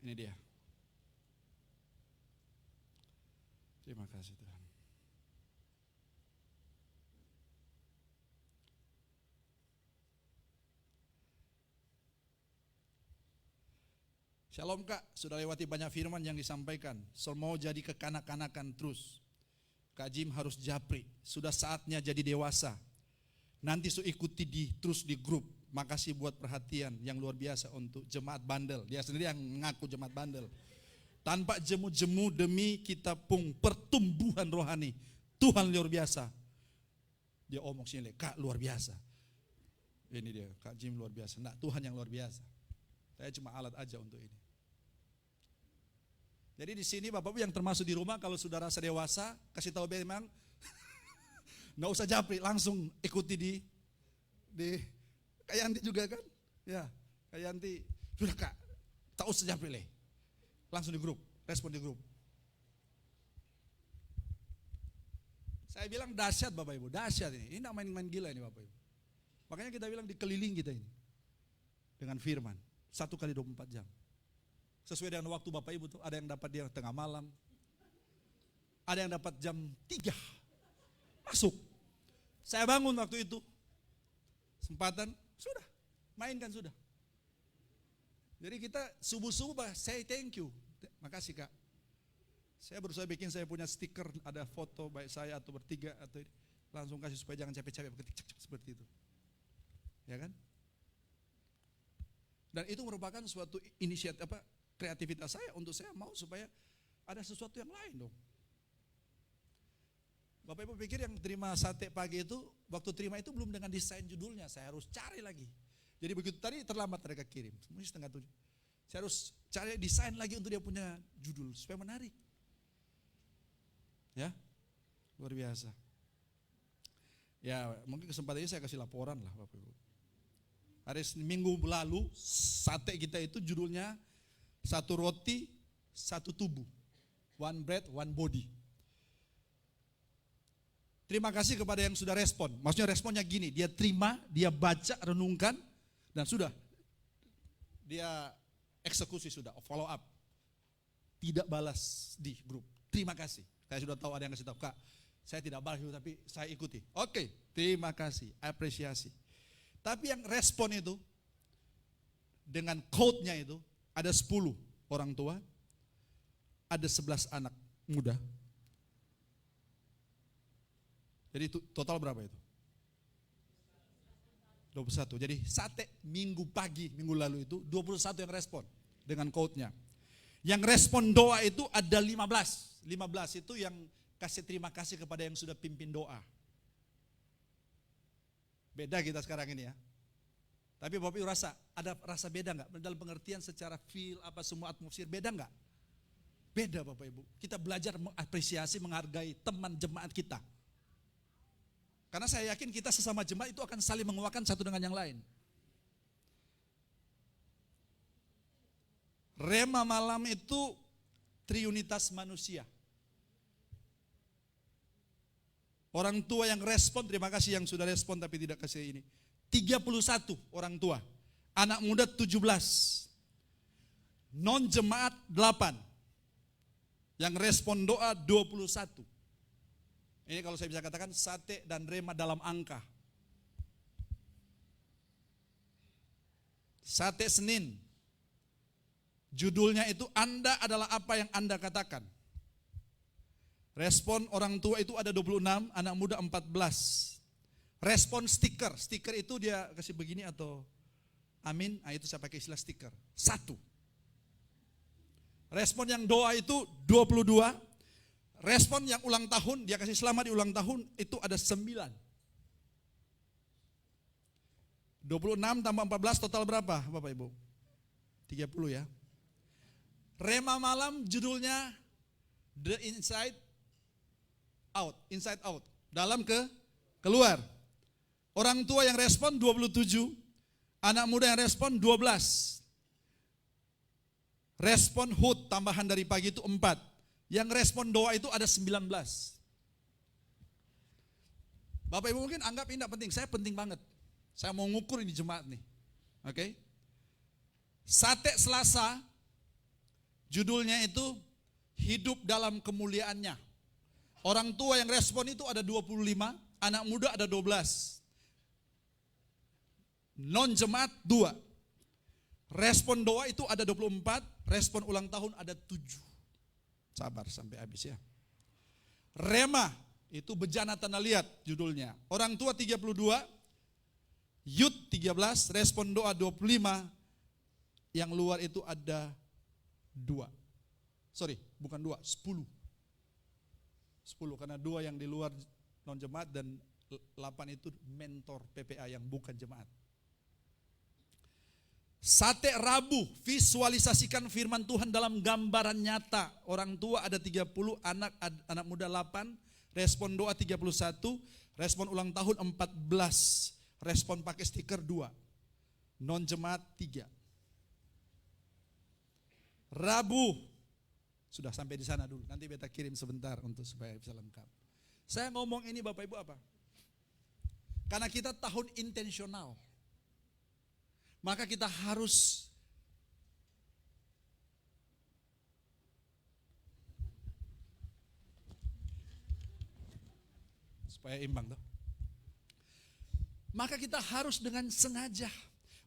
[SPEAKER 3] Ini dia. Terima kasih Tuhan. Shalom Kak, sudah lewati banyak firman yang disampaikan. So mau jadi kekanak-kanakan terus. Kak Jim harus japri, sudah saatnya jadi dewasa. Nanti ikuti terus di grup. Makasih buat perhatian yang luar biasa untuk jemaat bandel. Dia sendiri yang mengaku jemaat bandel. Tanpa jemu-jemu demi kita pertumbuhan rohani. Tuhan luar biasa. Dia omong sini, Kak luar biasa. Ini dia, Kak Jim luar biasa. Nah, Tuhan yang luar biasa. Saya cuma alat aja untuk ini. Jadi di sini Bapak-Ibu yang termasuk di rumah, kalau sudah rasa dewasa, kasih tahu memang, nggak usah japri, langsung ikuti di Kak Yanti juga kan? Ya, Kak Yanti, sudah Kak, tak usah japri leh. Langsung di grup, respon di grup. Saya bilang dahsyat Bapak Ibu, dahsyat ini. Ini nak main-main gila ini Bapak Ibu. Makanya kita bilang dikeliling kita ini. Dengan firman, 1 kali 24 jam. Sesuai dengan waktu Bapak Ibu tuh, ada yang dapat dia tengah malam. Ada yang dapat jam 3. Masuk. Saya bangun waktu itu. Kesempatan, sudah. Mainkan sudah. Jadi kita subuh-subuh saya thank you. Makasih Kak. Saya berusaha bikin saya punya stiker, ada foto baik saya atau bertiga atau langsung kasih supaya jangan capek-capek ketik seperti itu. Ya kan? Dan itu merupakan suatu inisiatif kreativitas saya untuk saya mau supaya ada sesuatu yang lain dong. Bapak Ibu pikir yang terima sate pagi itu, waktu terima itu belum dengan desain judulnya, saya harus cari lagi. Jadi begitu tadi terlambat mereka kirim, mungkin 6:30. Saya harus cari desain lagi untuk dia punya judul supaya menarik. Ya, luar biasa. Ya, mungkin kesempatan ini saya kasih laporan lah Bapak Ibu. Hari Minggu lalu sate kita itu judulnya 1 roti, 1 tubuh. 1 bread, 1 body. Terima kasih kepada yang sudah respon. Maksudnya responnya gini, dia terima, dia baca, renungkan, dan sudah. Dia eksekusi sudah, follow up. Tidak balas di grup. Terima kasih. Saya sudah tahu ada yang kasih tahu, Kak, saya tidak balas tapi saya ikuti. Oke, terima kasih, apresiasi. Tapi yang respon itu, dengan code-nya itu, ada 10 orang tua, ada 11 anak muda. Jadi total berapa itu? 21. Jadi sate minggu pagi, minggu lalu itu 21 yang respon dengan code-nya. Yang respon doa itu ada 15. 15 itu yang kasih terima kasih kepada yang sudah pimpin doa. Beda kita sekarang ini ya. Tapi Bapak Ibu ada rasa beda enggak? Dalam pengertian secara feel, apa semua atmosfer, beda enggak? Beda Bapak Ibu. Kita belajar mengapresiasi, menghargai teman jemaat kita. Karena saya yakin kita sesama jemaat itu akan saling menguatkan satu dengan yang lain. Rema malam itu triunitas manusia. Orang tua yang respon, terima kasih yang sudah respon tapi tidak kasih ini. 31 orang tua. Anak muda 17. Non jemaat 8. Yang respon doa 21. Ini kalau saya bisa katakan sate dan rema dalam angka. Sate Senin. Judulnya itu Anda adalah apa yang Anda katakan. Respon orang tua itu ada 26, anak muda 14. Respon stiker. Stiker itu dia kasih begini atau amin. Nah itu saya pakai istilah stiker. 1. Respon yang doa itu 22. Respon yang ulang tahun, dia kasih selamat di ulang tahun, itu ada 9. 26 tambah 14 total berapa Bapak Ibu? 30 ya. Rema malam judulnya The Inside Out. Inside Out. Dalam keluar. Orang tua yang respon 27, anak muda yang respon 12. Respon HUT tambahan dari pagi itu 4. Yang respon doa itu ada 19. Bapak Ibu mungkin anggap ini tidak penting, saya penting banget. Saya mau ngukur ini jemaat nih. Oke. Sate Selasa, judulnya itu hidup dalam kemuliaannya. Orang tua yang respon itu ada 25, anak muda ada 12. Non-jemaat 2. Respon doa itu ada 24, respon ulang tahun ada 7. Sabar sampai habis ya. Rema itu bejana tanah liat judulnya. Orang tua 32, Youth 13, respon doa 25. Yang luar itu ada 2. Sorry, bukan 2, 10. 10 karena 2 yang di luar non jemaat dan 8 itu mentor PPA yang bukan jemaat. Sate Rabu, visualisasikan firman Tuhan dalam gambaran nyata. Orang tua ada 30, anak muda 8, respon doa 31, respon ulang tahun 14, respon pakai stiker 2, non jemaat 3. Rabu, sudah sampai di sana dulu, nanti beta kirim sebentar untuk supaya bisa lengkap. Saya ngomong ini Bapak Ibu apa? Karena kita tahun intensional. Maka kita harus supaya imbang toh. Maka kita harus dengan sengaja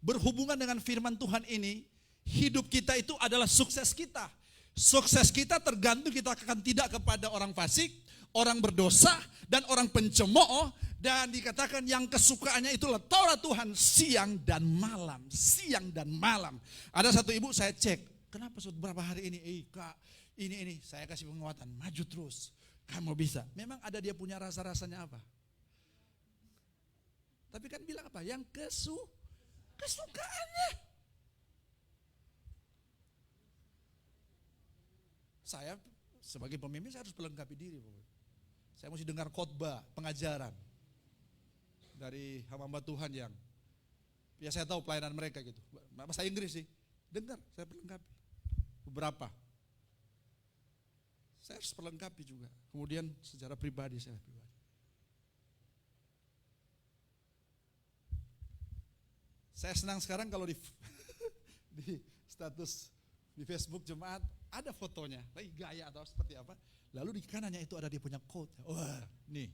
[SPEAKER 3] berhubungan dengan firman Tuhan ini. Hidup kita itu adalah sukses kita. Sukses kita tergantung kita akan tidak kepada orang fasik, orang berdosa, dan orang pencemooh. Dan dikatakan yang kesukaannya itulah Taurat Tuhan siang dan malam. Siang dan malam. Ada satu ibu saya cek, kenapa sudah berapa hari ini? Kak, ini saya kasih penguatan, maju terus. Kamu bisa. Memang ada dia punya rasa-rasanya apa? Tapi kan bilang apa? Yang kesukaannya. Saya sebagai pemimpin saya harus melengkapi diri. Saya mesti dengar khotbah, pengajaran dari hamba Tuhan yang ya saya tahu pelayanan mereka gitu. Bahasa Inggris sih, dengar saya perlengkapi beberapa. Saya harus perlengkapi juga. Kemudian secara pribadi saya pribadi. Saya senang sekarang kalau di status di Facebook jemaat ada fotonya, lagi gaya atau seperti apa. Lalu di kanannya itu ada dia punya quote. Wah, nih.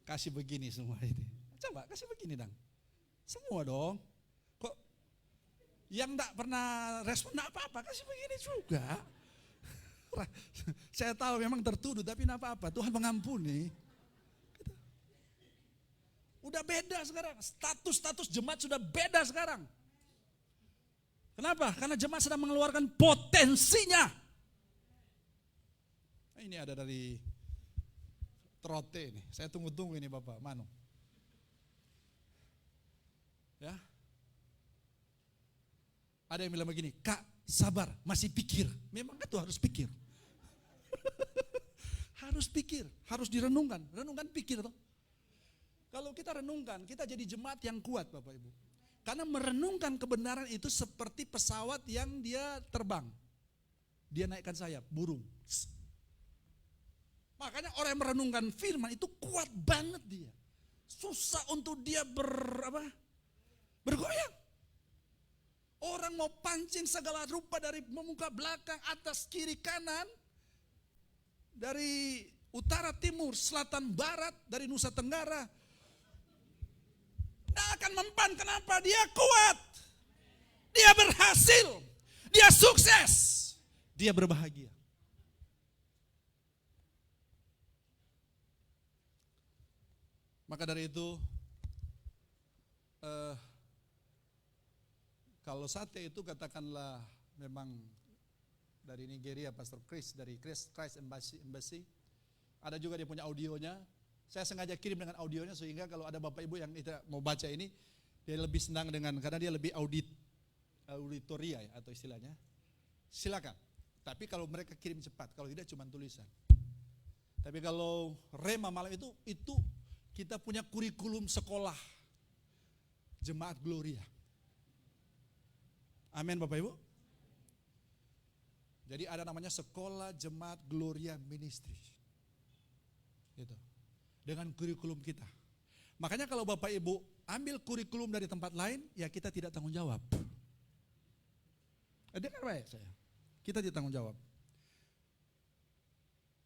[SPEAKER 3] Kasih begini semua ini. Coba kasih begini dong. Semua dong. Kok yang enggak pernah respon enggak apa-apa, kasih begini juga. Saya tahu memang tertuduh tapi enggak apa-apa. Tuhan mengampuni. Udah beda sekarang. Status jemaat sudah beda sekarang. Kenapa? Karena jemaat sedang mengeluarkan potensinya. Nah, ini ada dari Trote ini. Saya tunggu-tunggu ini Bapak Manu. Ya. Ada yang bilang begini, Kak sabar, masih pikir. Memang itu harus pikir. Harus pikir, harus direnungkan. Renungkan pikir toh. Kalau kita renungkan, kita jadi jemaat yang kuat Bapak Ibu. Karena merenungkan kebenaran itu seperti pesawat yang dia terbang. Dia naikkan sayap, burung. Makanya orang yang merenungkan firman itu kuat banget dia. Susah untuk dia bergoyang. Orang mau pancing segala rupa dari muka belakang, atas, kiri, kanan. Dari utara, timur, selatan, barat, dari Nusa Tenggara. Tidak akan mempan, kenapa? Dia kuat. Dia berhasil. Dia sukses. Dia berbahagia. Maka dari itu, kalau sate itu katakanlah memang dari Nigeria, Pastor Chris, dari Christ Embassy, ada juga dia punya audionya. Saya sengaja kirim dengan audionya sehingga kalau ada Bapak Ibu yang tidak mau baca ini, dia lebih senang karena dia lebih auditoria ya, atau istilahnya. Silakan. Tapi kalau mereka kirim cepat, kalau tidak cuma tulisan. Tapi kalau Rema malam itu kita punya kurikulum sekolah Jemaat Gloria. Amin Bapak Ibu. Jadi ada namanya Sekolah Jemaat Gloria Ministry. Gitu. Dengan kurikulum kita. Makanya kalau Bapak Ibu ambil kurikulum dari tempat lain, ya kita tidak tanggung jawab. Dengar baik saya. Kita tidak tanggung jawab.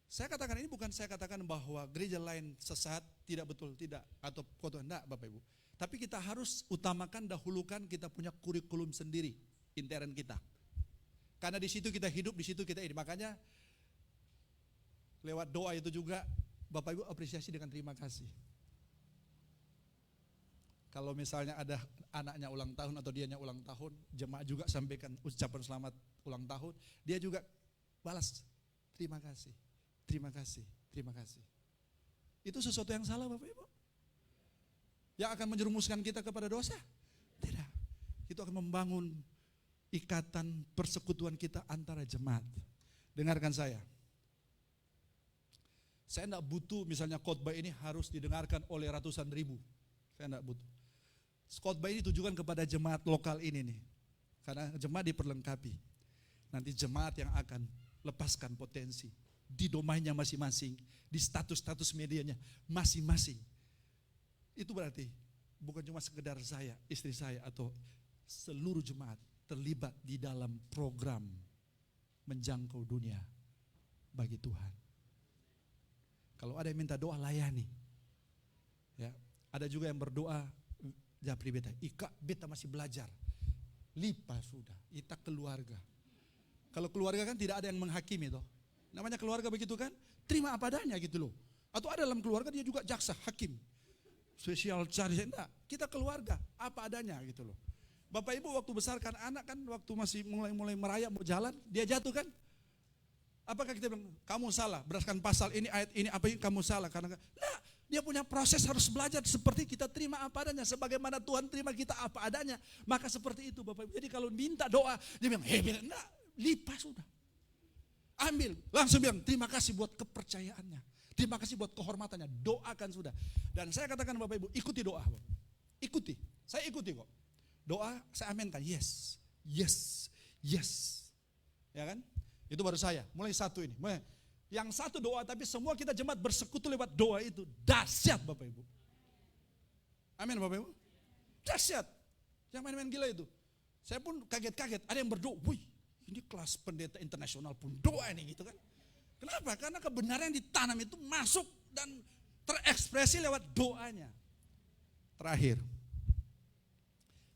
[SPEAKER 3] Saya katakan ini bukan saya katakan bahwa gereja lain sesat, tidak betul, tidak. Atau kotor, enggak Bapak Ibu. Tapi kita harus utamakan, dahulukan kita punya kurikulum sendiri, intern kita. Karena di situ kita hidup, di situ kita ini. Makanya lewat doa itu juga Bapak Ibu apresiasi dengan terima kasih. Kalau misalnya ada anaknya ulang tahun atau dianya ulang tahun, jemaat juga sampaikan ucapan selamat ulang tahun, dia juga balas terima kasih, terima kasih, terima kasih. Itu sesuatu yang salah Bapak Ibu? Yang akan menjerumuskan kita kepada dosa? Tidak. Itu akan membangun ikatan persekutuan kita antara jemaat. Dengarkan saya. Saya tidak butuh misalnya khotbah ini harus didengarkan oleh ratusan ribu. Saya tidak butuh. Khotbah ini ditujukan kepada jemaat lokal ini nih. Karena jemaat diperlengkapi. Nanti jemaat yang akan lepaskan potensi di domainnya masing-masing, di status-status medianya masing-masing. Itu berarti bukan cuma sekedar saya, istri saya atau seluruh jemaat terlibat di dalam program menjangkau dunia bagi Tuhan. Kalau ada yang minta doa, layani. Ya, ada juga yang berdoa, japri beta, ika beta masih belajar. Lipa sudah, ita keluarga. Kalau keluarga kan tidak ada yang menghakimi toh. Namanya keluarga begitu kan, terima apa adanya gitu loh. Atau ada dalam keluarga dia juga jaksa, hakim. Spesial charge, enggak. Kita keluarga, apa adanya gitu loh. Bapak Ibu waktu besarkan anak kan, waktu masih mulai merayap mau jalan, dia jatuh kan. Apakah kita bilang, kamu salah, berdasarkan pasal ini, ayat ini, apa ini, kamu salah. Karena nah, dia punya proses harus belajar seperti kita terima apa adanya. Sebagaimana Tuhan terima kita apa adanya. Maka seperti itu Bapak Ibu. Jadi kalau minta doa, dia bilang, bilang, enggak, lipat sudah. Ambil, langsung bilang, terima kasih buat kepercayaannya. Terima kasih buat kehormatannya, doakan sudah. Dan saya katakan Bapak Ibu, ikuti doa. Ikuti, saya ikuti kok. Doa, saya aminkan, yes, yes, yes. Ya kan? Itu baru saya, mulai satu ini. Yang satu doa, tapi semua kita jemaat bersekutu lewat doa itu. Dahsyat Bapak Ibu. Amin Bapak Ibu. Dahsyat. Yang main-main gila itu. Saya pun kaget-kaget, ada yang berdoa, wih ini kelas pendeta internasional pun doa ini gitu kan. Kenapa? Karena kebenaran yang ditanam itu masuk dan terekspresi lewat doanya. Terakhir.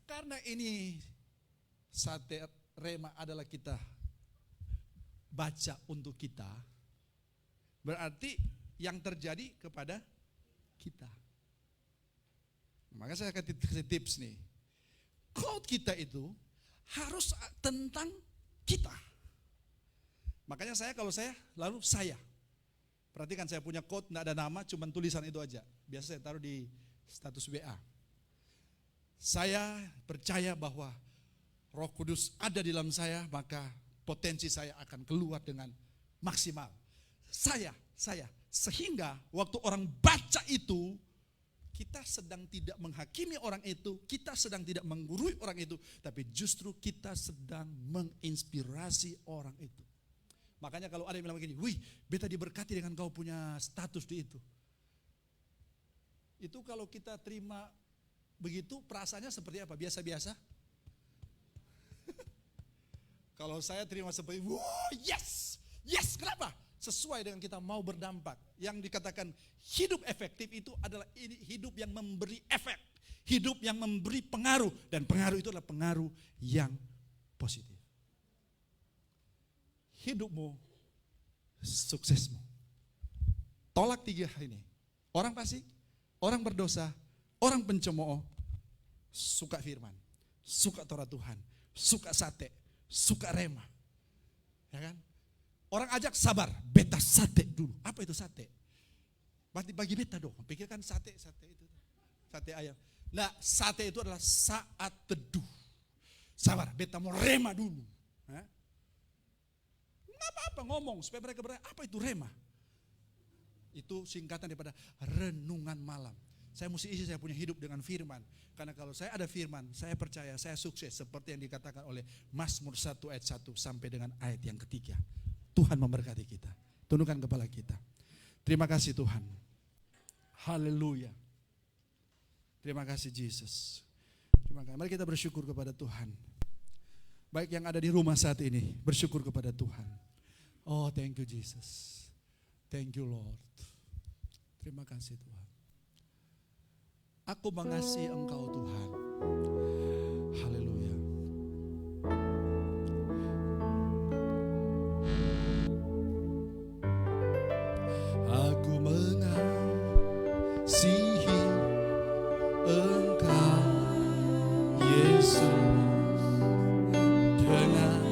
[SPEAKER 3] Karena ini sate rema adalah kita baca untuk kita, berarti yang terjadi kepada kita. Maka saya kasih tips nih. Quote kita itu harus tentang kita. Makanya kalau saya lalu saya. Perhatikan saya punya quote, enggak ada nama, cuma tulisan itu aja. Biasa saya taruh di status WA. Saya percaya bahwa Roh Kudus ada di dalam saya, maka potensi saya akan keluar dengan maksimal. Saya. Sehingga waktu orang baca itu, kita sedang tidak menghakimi orang itu, kita sedang tidak menggurui orang itu, tapi justru kita sedang menginspirasi orang itu. Makanya kalau ada yang bilang begini, wih beta diberkati dengan kau punya status di itu. Itu kalau kita terima begitu, perasaannya seperti apa? Biasa-biasa? Kalau saya terima seperti, wow, yes, kenapa? Sesuai dengan kita mau berdampak. Yang dikatakan hidup efektif itu adalah hidup yang memberi efek. Hidup yang memberi pengaruh. Dan pengaruh itu adalah pengaruh yang positif. Hidupmu, suksesmu. Tolak tiga ini. Orang fasik, orang berdosa, orang pencemooh, suka firman, suka Torah Tuhan, suka sate, suka rema, ya kan? Orang ajak sabar, beta sate dulu. Apa itu sate? Bagi beta dong. Pikirkan sate itu, sate ayam. Nah, sate itu adalah saat teduh. Sabar, beta mau rema dulu. Nggak apa-apa ngomong supaya mereka bertanya, apa itu rema? Itu singkatan daripada renungan malam. Saya mesti isi saya punya hidup dengan firman. Karena kalau saya ada firman, saya percaya saya sukses. Seperti yang dikatakan oleh Mazmur 1 ayat 1 sampai dengan ayat yang ketiga. Tuhan memberkati kita. Tundukkan kepala kita. Terima kasih Tuhan. Haleluya. Terima kasih Yesus. Terima kasih. Mari kita bersyukur kepada Tuhan. Baik yang ada di rumah saat ini, bersyukur kepada Tuhan. Oh, thank you Jesus. Thank you Lord. Terima kasih Tuhan. Aku mengasihi Engkau Tuhan. Haleluya. Aku mengasihi Engkau Yesus dengan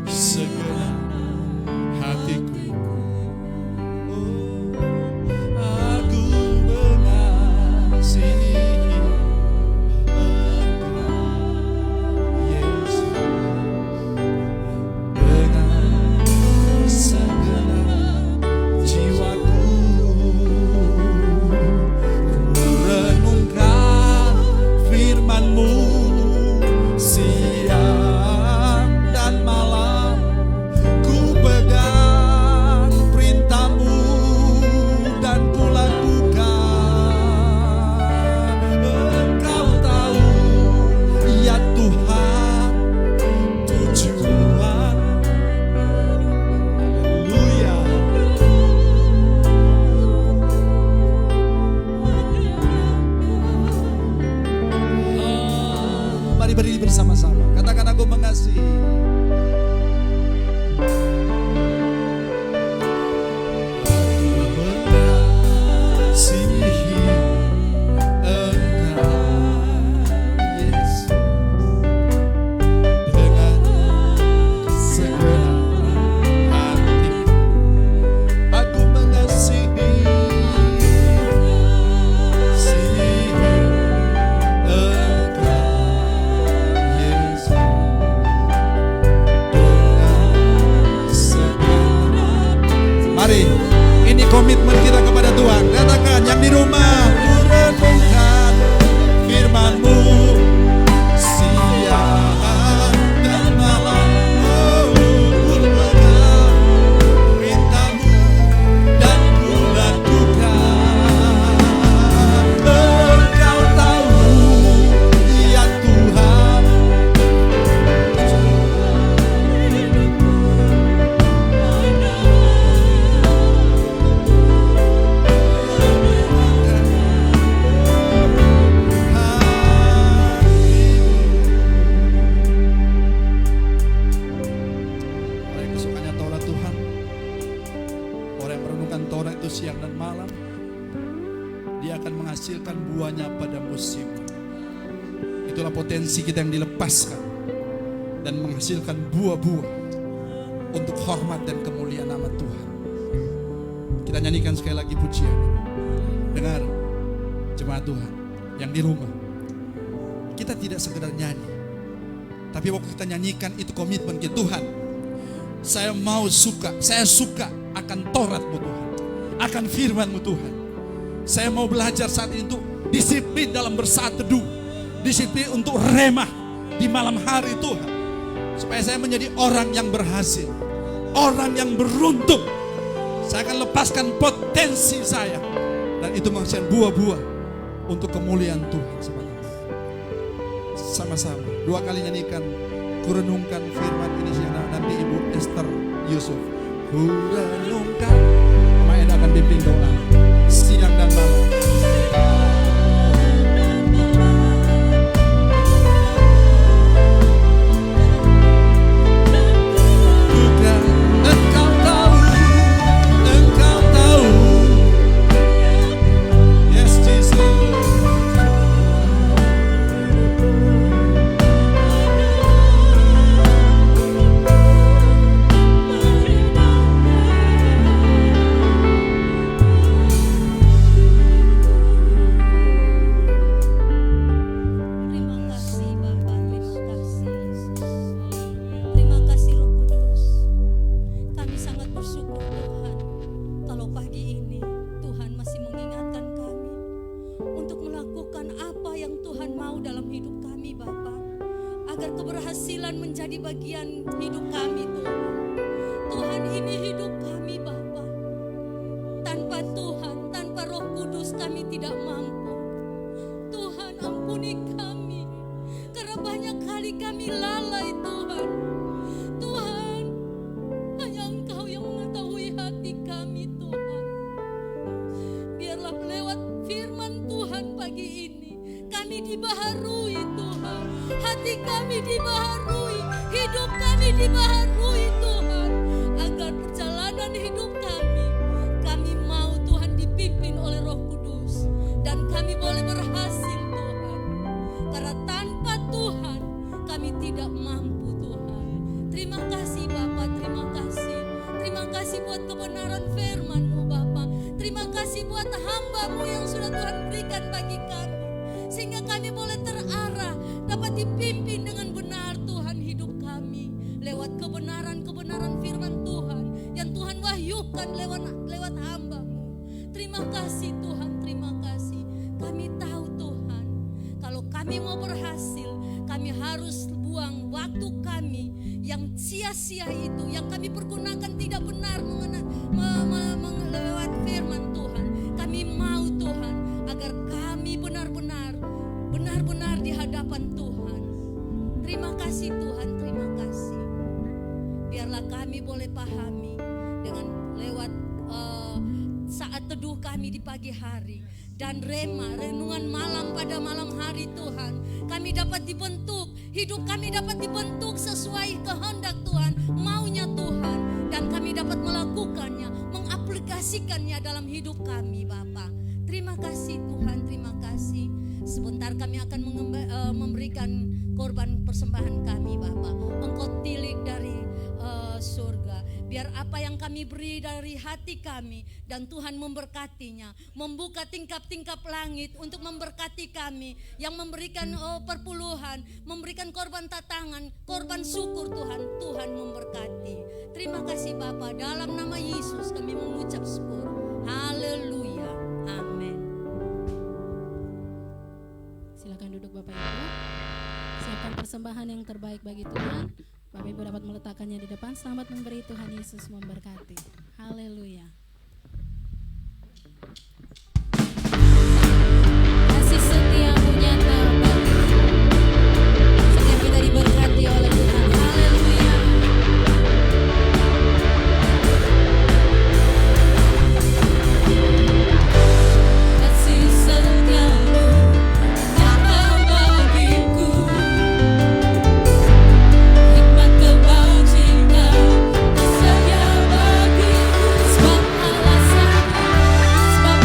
[SPEAKER 3] segenap hatiku. Berdiri bersama-sama. Katakan aku mengasihi. Komitmen kita kepada Tuhan. Katakan yang di rumah, kurenungkan firman-Mu siang dan malam. Kupegang perintah-Mu dan kulakukan. Engkau tahu ya Tuhan. Siang dan malam, dia akan menghasilkan buahnya pada musim. Itulah potensi kita yang dilepaskan dan menghasilkan buah-buah untuk hormat dan kemuliaan nama Tuhan. Kita nyanyikan sekali lagi pujian. Dengar jemaat Tuhan yang di rumah, kita tidak sekedar nyanyi, tapi waktu kita nyanyikan itu komitmen kita. Tuhan, saya mau suka, saya suka akan Taurat-Mu Tuhan, akan firman-Mu Tuhan. Saya mau belajar saat ini untuk disiplin dalam bersaat teduh, disiplin untuk remah di malam hari Tuhan, supaya saya menjadi orang yang berhasil, orang yang beruntung. Saya akan lepaskan potensi saya, dan itu menghasilkan buah-buah untuk kemuliaan Tuhan. Sama-sama 2 kali nyanyikan kurenungkan firman ini siang. Nanti Ibu Esther Yusuf kurenungkan, Maeda akan pimpin doa siang dan malam.
[SPEAKER 2] agar keberhasilan menjadi bagian hidup kami Tuhan. Tuhan, ini hidup kami Bapa. Tanpa Tuhan, tanpa Roh Kudus kami tidak mampu. Tuhan, ampuni kami, karena banyak kali kami lalai Tuhan. Tuhan, hanya Engkau yang mengetahui hati kami Tuhan. Biarlah lewat firman Tuhan pagi ini kami dibaharui Tuhan. Hati kami dibaharui, hidup kami dibaharui Tuhan. Agar perjalanan hidup kami mau Tuhan dipimpin oleh Roh Kudus. Dan kami boleh berhasil Tuhan. Karena tanpa Tuhan kami tidak mampu Tuhan. Terima kasih Bapa, terima kasih. Terima kasih buat kebenaran firman-Mu Bapa. Terima kasih buat hamba-Mu yang sudah Tuhan berikan bagi kami. Sehingga kami boleh terarah, dapat dipimpin dengan benar Tuhan hidup kami. Lewat kebenaran-kebenaran firman Tuhan yang Tuhan wahyukan lewat hamba-Mu. Terima kasih Tuhan, terima kasih. Kami tahu Tuhan, kalau kami mau berhasil, kami harus buang waktu kami yang sia-sia itu, yang kami pergunakan tidak benar lewat firman Tuhan. Kami mau Tuhan, agar kami benar-benar di hadapan Tuhan. Terima kasih Tuhan, terima kasih. Biarlah kami boleh pahami dengan lewat saat teduh kami di pagi hari dan renungan malam pada malam hari Tuhan. Kami dapat dibentuk, hidup kami dapat dibentuk sesuai kehendak Tuhan, maunya Tuhan. Dan kami dapat melakukannya, mengaplikasikannya dalam hidup kami Bapa. Terima kasih Tuhan, terima kasih. Sebentar kami akan memberikan korban persembahan kami Bapa. Engkau tilik dari surga. Biar apa yang kami beri dari hati kami dan Tuhan memberkatinya, membuka tingkap-tingkap langit untuk memberkati kami, yang memberikan perpuluhan, memberikan korban tatangan, korban syukur Tuhan memberkati. Terima kasih Bapa, dalam nama Yesus kami mengucap syukur. Haleluya, amin.
[SPEAKER 4] Silakan duduk Bapak Ibu. Siapkan persembahan yang terbaik bagi Tuhan. Bapak Ibu dapat meletakkannya di depan. Selamat memberi, Tuhan Yesus memberkati. Haleluya.
[SPEAKER 2] Kasih setiamu nyata bagi setiap kita diberkati oleh Tuhan. Haleluya. Kasih setiamu nyata bagiku. Hikmat kebajikan tersedia bagiku. Sebab alasanmu, sebab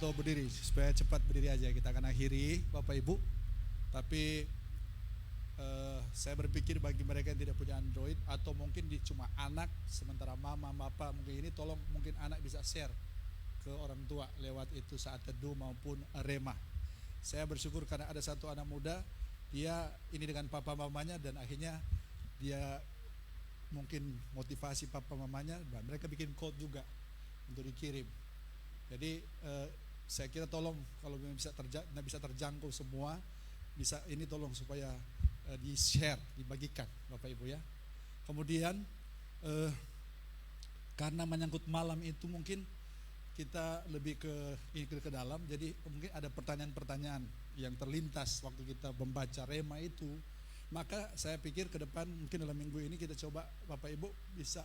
[SPEAKER 3] atau berdiri supaya cepat berdiri aja. Kita akan akhiri Bapak Ibu. Tapi saya berpikir bagi mereka yang tidak punya Android atau mungkin cuma anak sementara mama bapak mungkin ini, tolong mungkin anak bisa share ke orang tua lewat itu saat teduh maupun rema. Saya bersyukur karena ada satu anak muda, dia ini dengan papa mamanya dan akhirnya dia mungkin motivasi papa mamanya, dan mereka bikin code juga untuk dikirim. Jadi saya kira tolong kalau bisa terjangkau semua, bisa ini tolong supaya di share, dibagikan Bapak Ibu ya. Kemudian karena menyangkut malam itu mungkin kita lebih ke dalam, jadi mungkin ada pertanyaan-pertanyaan yang terlintas waktu kita membaca rema itu. Maka saya pikir ke depan mungkin dalam minggu ini kita coba Bapak Ibu bisa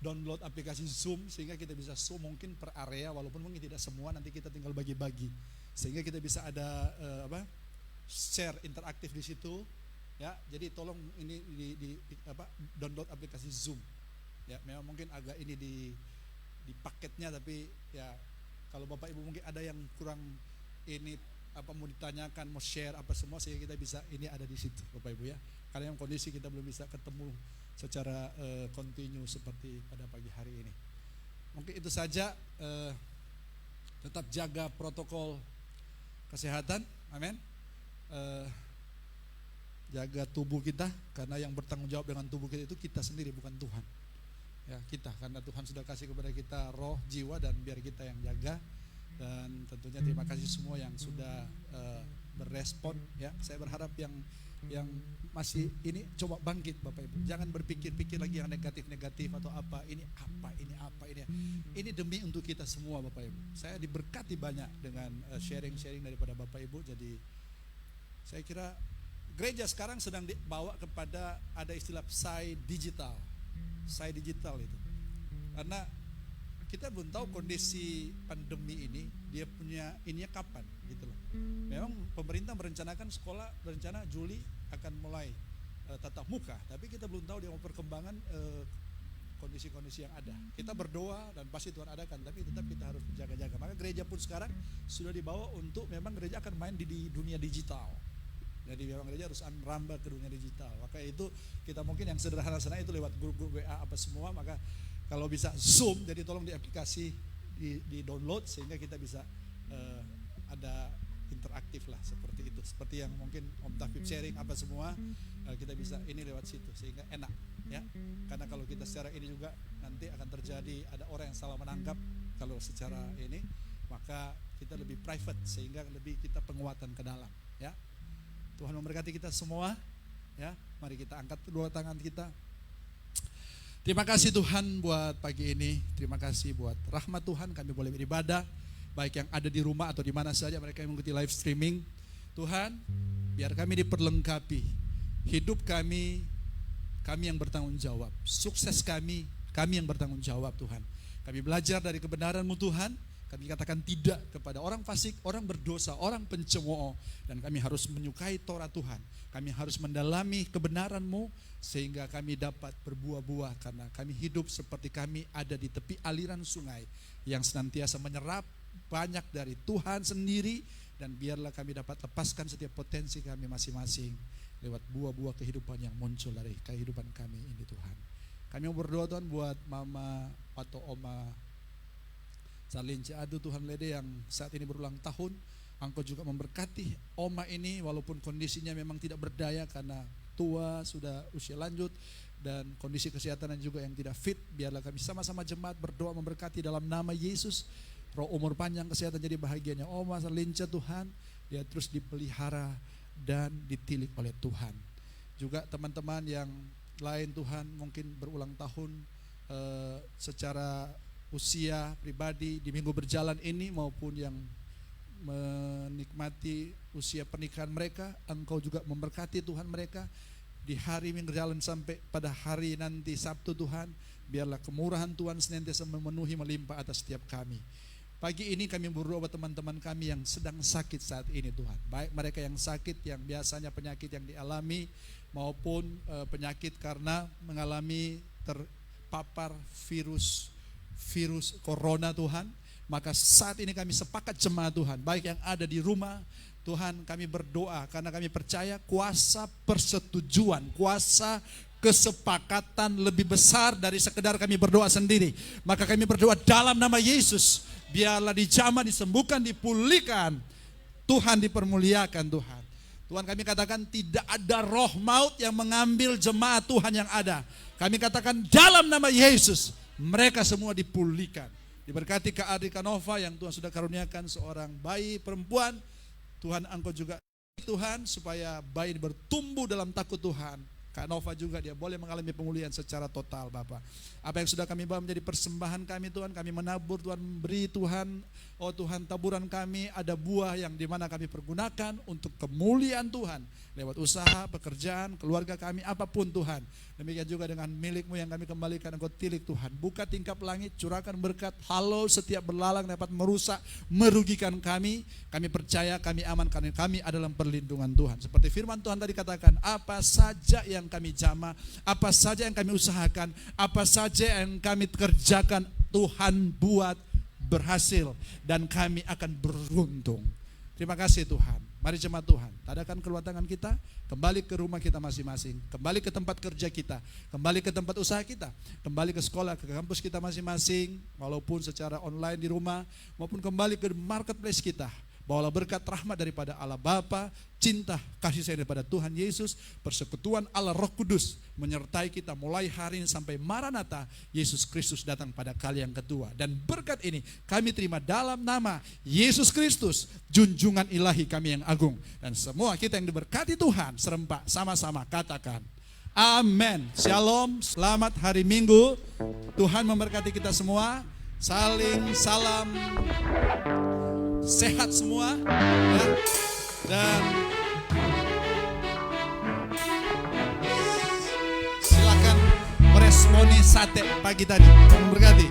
[SPEAKER 3] download aplikasi Zoom sehingga kita bisa Zoom mungkin per area, walaupun mungkin tidak semua, nanti kita tinggal bagi-bagi sehingga kita bisa ada share interaktif di situ ya. Jadi tolong ini di download aplikasi Zoom ya. Memang mungkin agak ini di paketnya, tapi ya kalau Bapak Ibu mungkin ada yang kurang ini mau ditanyakan, mau share apa semua, sehingga kita bisa ini ada di situ Bapak Ibu ya. Karena yang kondisi kita belum bisa ketemu secara kontinu seperti pada pagi hari ini. Mungkin itu saja, tetap jaga protokol kesehatan, amin. Jaga tubuh kita, karena yang bertanggung jawab dengan tubuh kita itu kita sendiri, bukan Tuhan ya. Kita, karena Tuhan sudah kasih kepada kita roh, jiwa, dan biar kita yang jaga. Dan tentunya terima kasih semua yang sudah berespon ya. Saya berharap yang masih ini coba bangkit Bapak Ibu. Jangan berpikir-pikir lagi yang negatif-negatif atau apa ini. Ini demi untuk kita semua Bapak Ibu. Saya diberkati banyak dengan sharing-sharing daripada Bapak Ibu. Jadi saya kira gereja sekarang sedang dibawa kepada ada istilah psy digital itu. Karena kita belum tahu kondisi pandemi ini dia punya ininya kapan gitu loh. Memang pemerintah merencanakan sekolah berencana Juli akan mulai tatap muka, tapi kita belum tahu dia mau perkembangan kondisi-kondisi yang ada. Kita berdoa dan pasti Tuhan adakan, tapi tetap kita harus jaga-jaga. Maka gereja pun sekarang sudah dibawa untuk memang gereja akan main di dunia digital. Jadi memang gereja harus merambah ke dunia digital. Maka itu kita mungkin yang sederhana-sederhana itu lewat grup-grup WA apa semua, maka kalau bisa Zoom, jadi tolong di aplikasi di download sehingga kita bisa ada interaktif lah seperti itu. Seperti yang mungkin Om Tafib sharing apa semua, kita bisa ini lewat situ sehingga enak ya. Karena kalau kita secara ini juga nanti akan terjadi ada orang yang salah menangkap kalau secara ini, maka kita lebih private sehingga lebih kita penguatan ke dalam ya. Tuhan memberkati kita semua ya. Mari kita angkat kedua tangan kita. Terima kasih Tuhan buat pagi ini. Terima kasih buat rahmat Tuhan kami boleh beribadah, baik yang ada di rumah atau di mana saja mereka yang mengikuti live streaming. Tuhan, biar kami diperlengkapi. Hidup kami yang bertanggung jawab. Sukses kami yang bertanggung jawab Tuhan. Kami belajar dari kebenaran-Mu Tuhan. Kami katakan tidak kepada orang fasik, orang berdosa, orang pencemooh. Dan kami harus menyukai Torah Tuhan. Kami harus mendalami kebenaran-Mu sehingga kami dapat berbuah-buah. Karena kami hidup seperti kami ada di tepi aliran sungai yang senantiasa menyerap banyak dari Tuhan sendiri. Dan biarlah kami dapat lepaskan setiap potensi kami masing-masing lewat buah-buah kehidupan yang muncul dari kehidupan kami ini Tuhan. Kami mau berdoa Tuhan buat Mama atau Oma Salin Ciadu Tuhan Lede yang saat ini berulang tahun. Engkau juga memberkati Oma ini walaupun kondisinya memang tidak berdaya karena tua, sudah usia lanjut dan kondisi kesehatan juga yang tidak fit. Biarlah kami sama-sama jemaat berdoa memberkati dalam nama Yesus. Roh umur panjang, kesehatan jadi bahagianya Oma Salin Ciadu Tuhan. Dia terus dipelihara dan ditilik oleh Tuhan. Juga teman-teman yang lain Tuhan mungkin berulang tahun secara usia pribadi di minggu berjalan ini maupun yang menikmati usia pernikahan mereka, Engkau juga memberkati Tuhan mereka di hari minggu berjalan sampai pada hari nanti Sabtu Tuhan. Biarlah kemurahan Tuhan senantiasa memenuhi melimpah atas setiap kami. Pagi ini kami berdoa buat teman-teman kami yang sedang sakit saat ini Tuhan. Baik mereka yang sakit yang biasanya penyakit yang dialami maupun penyakit karena mengalami terpapar virus corona Tuhan. Maka saat ini kami sepakat jemaat Tuhan, baik yang ada di rumah, Tuhan kami berdoa karena kami percaya kuasa persetujuan, kuasa kesepakatan lebih besar dari sekedar kami berdoa sendiri. Maka kami berdoa dalam nama Yesus, biarlah dijamah, disembuhkan, dipulihkan. Tuhan dipermuliakan Tuhan. Tuhan kami katakan tidak ada roh maut yang mengambil jemaat Tuhan yang ada. Kami katakan dalam nama Yesus, mereka semua dipulihkan. Diberkati Kak Adrika Nova yang Tuhan sudah karuniakan seorang bayi perempuan. Tuhan Engkau juga Tuhan supaya bayi bertumbuh dalam takut Tuhan. Kak Nova juga dia boleh mengalami pemulihan secara total Bapak. Apa yang sudah kami bawa menjadi persembahan kami Tuhan, kami menabur Tuhan, beri Tuhan. Oh Tuhan, taburan kami ada buah yang dimana kami pergunakan untuk kemuliaan Tuhan. Lewat usaha, pekerjaan, keluarga kami, apapun Tuhan. Demikian juga dengan milikmu yang kami kembalikan, Engkau tilik Tuhan. Buka tingkap langit, curahkan berkat, halau setiap belalang dapat merusak, merugikan kami. Kami percaya, kami aman karena kami adalah perlindungan Tuhan. Seperti firman Tuhan tadi katakan, apa saja yang kami jamah, apa saja yang kami usahakan, apa saja yang kami kerjakan, Tuhan buat berhasil dan kami akan beruntung. Terima kasih Tuhan. Mari jemaat Tuhan, tadakan keluar tangan kita, kembali ke rumah kita masing-masing, kembali ke tempat kerja kita, kembali ke tempat usaha kita, kembali ke sekolah, ke kampus kita masing-masing, walaupun secara online di rumah, maupun kembali ke marketplace kita. Bawalah berkat rahmat daripada Allah Bapa, cinta kasih sayang daripada Tuhan Yesus, persekutuan Allah Roh Kudus menyertai kita mulai hari ini sampai Maranatha, Yesus Kristus datang pada kali yang kedua. Dan berkat ini kami terima dalam nama Yesus Kristus, junjungan ilahi kami yang agung. Dan semua kita yang diberkati Tuhan serempak sama-sama katakan amin. Shalom, selamat hari Minggu. Tuhan memberkati kita semua. Saling salam, sehat semua ya. Dan silakan meresponi sate pagi tadi. Tuhan memberkati.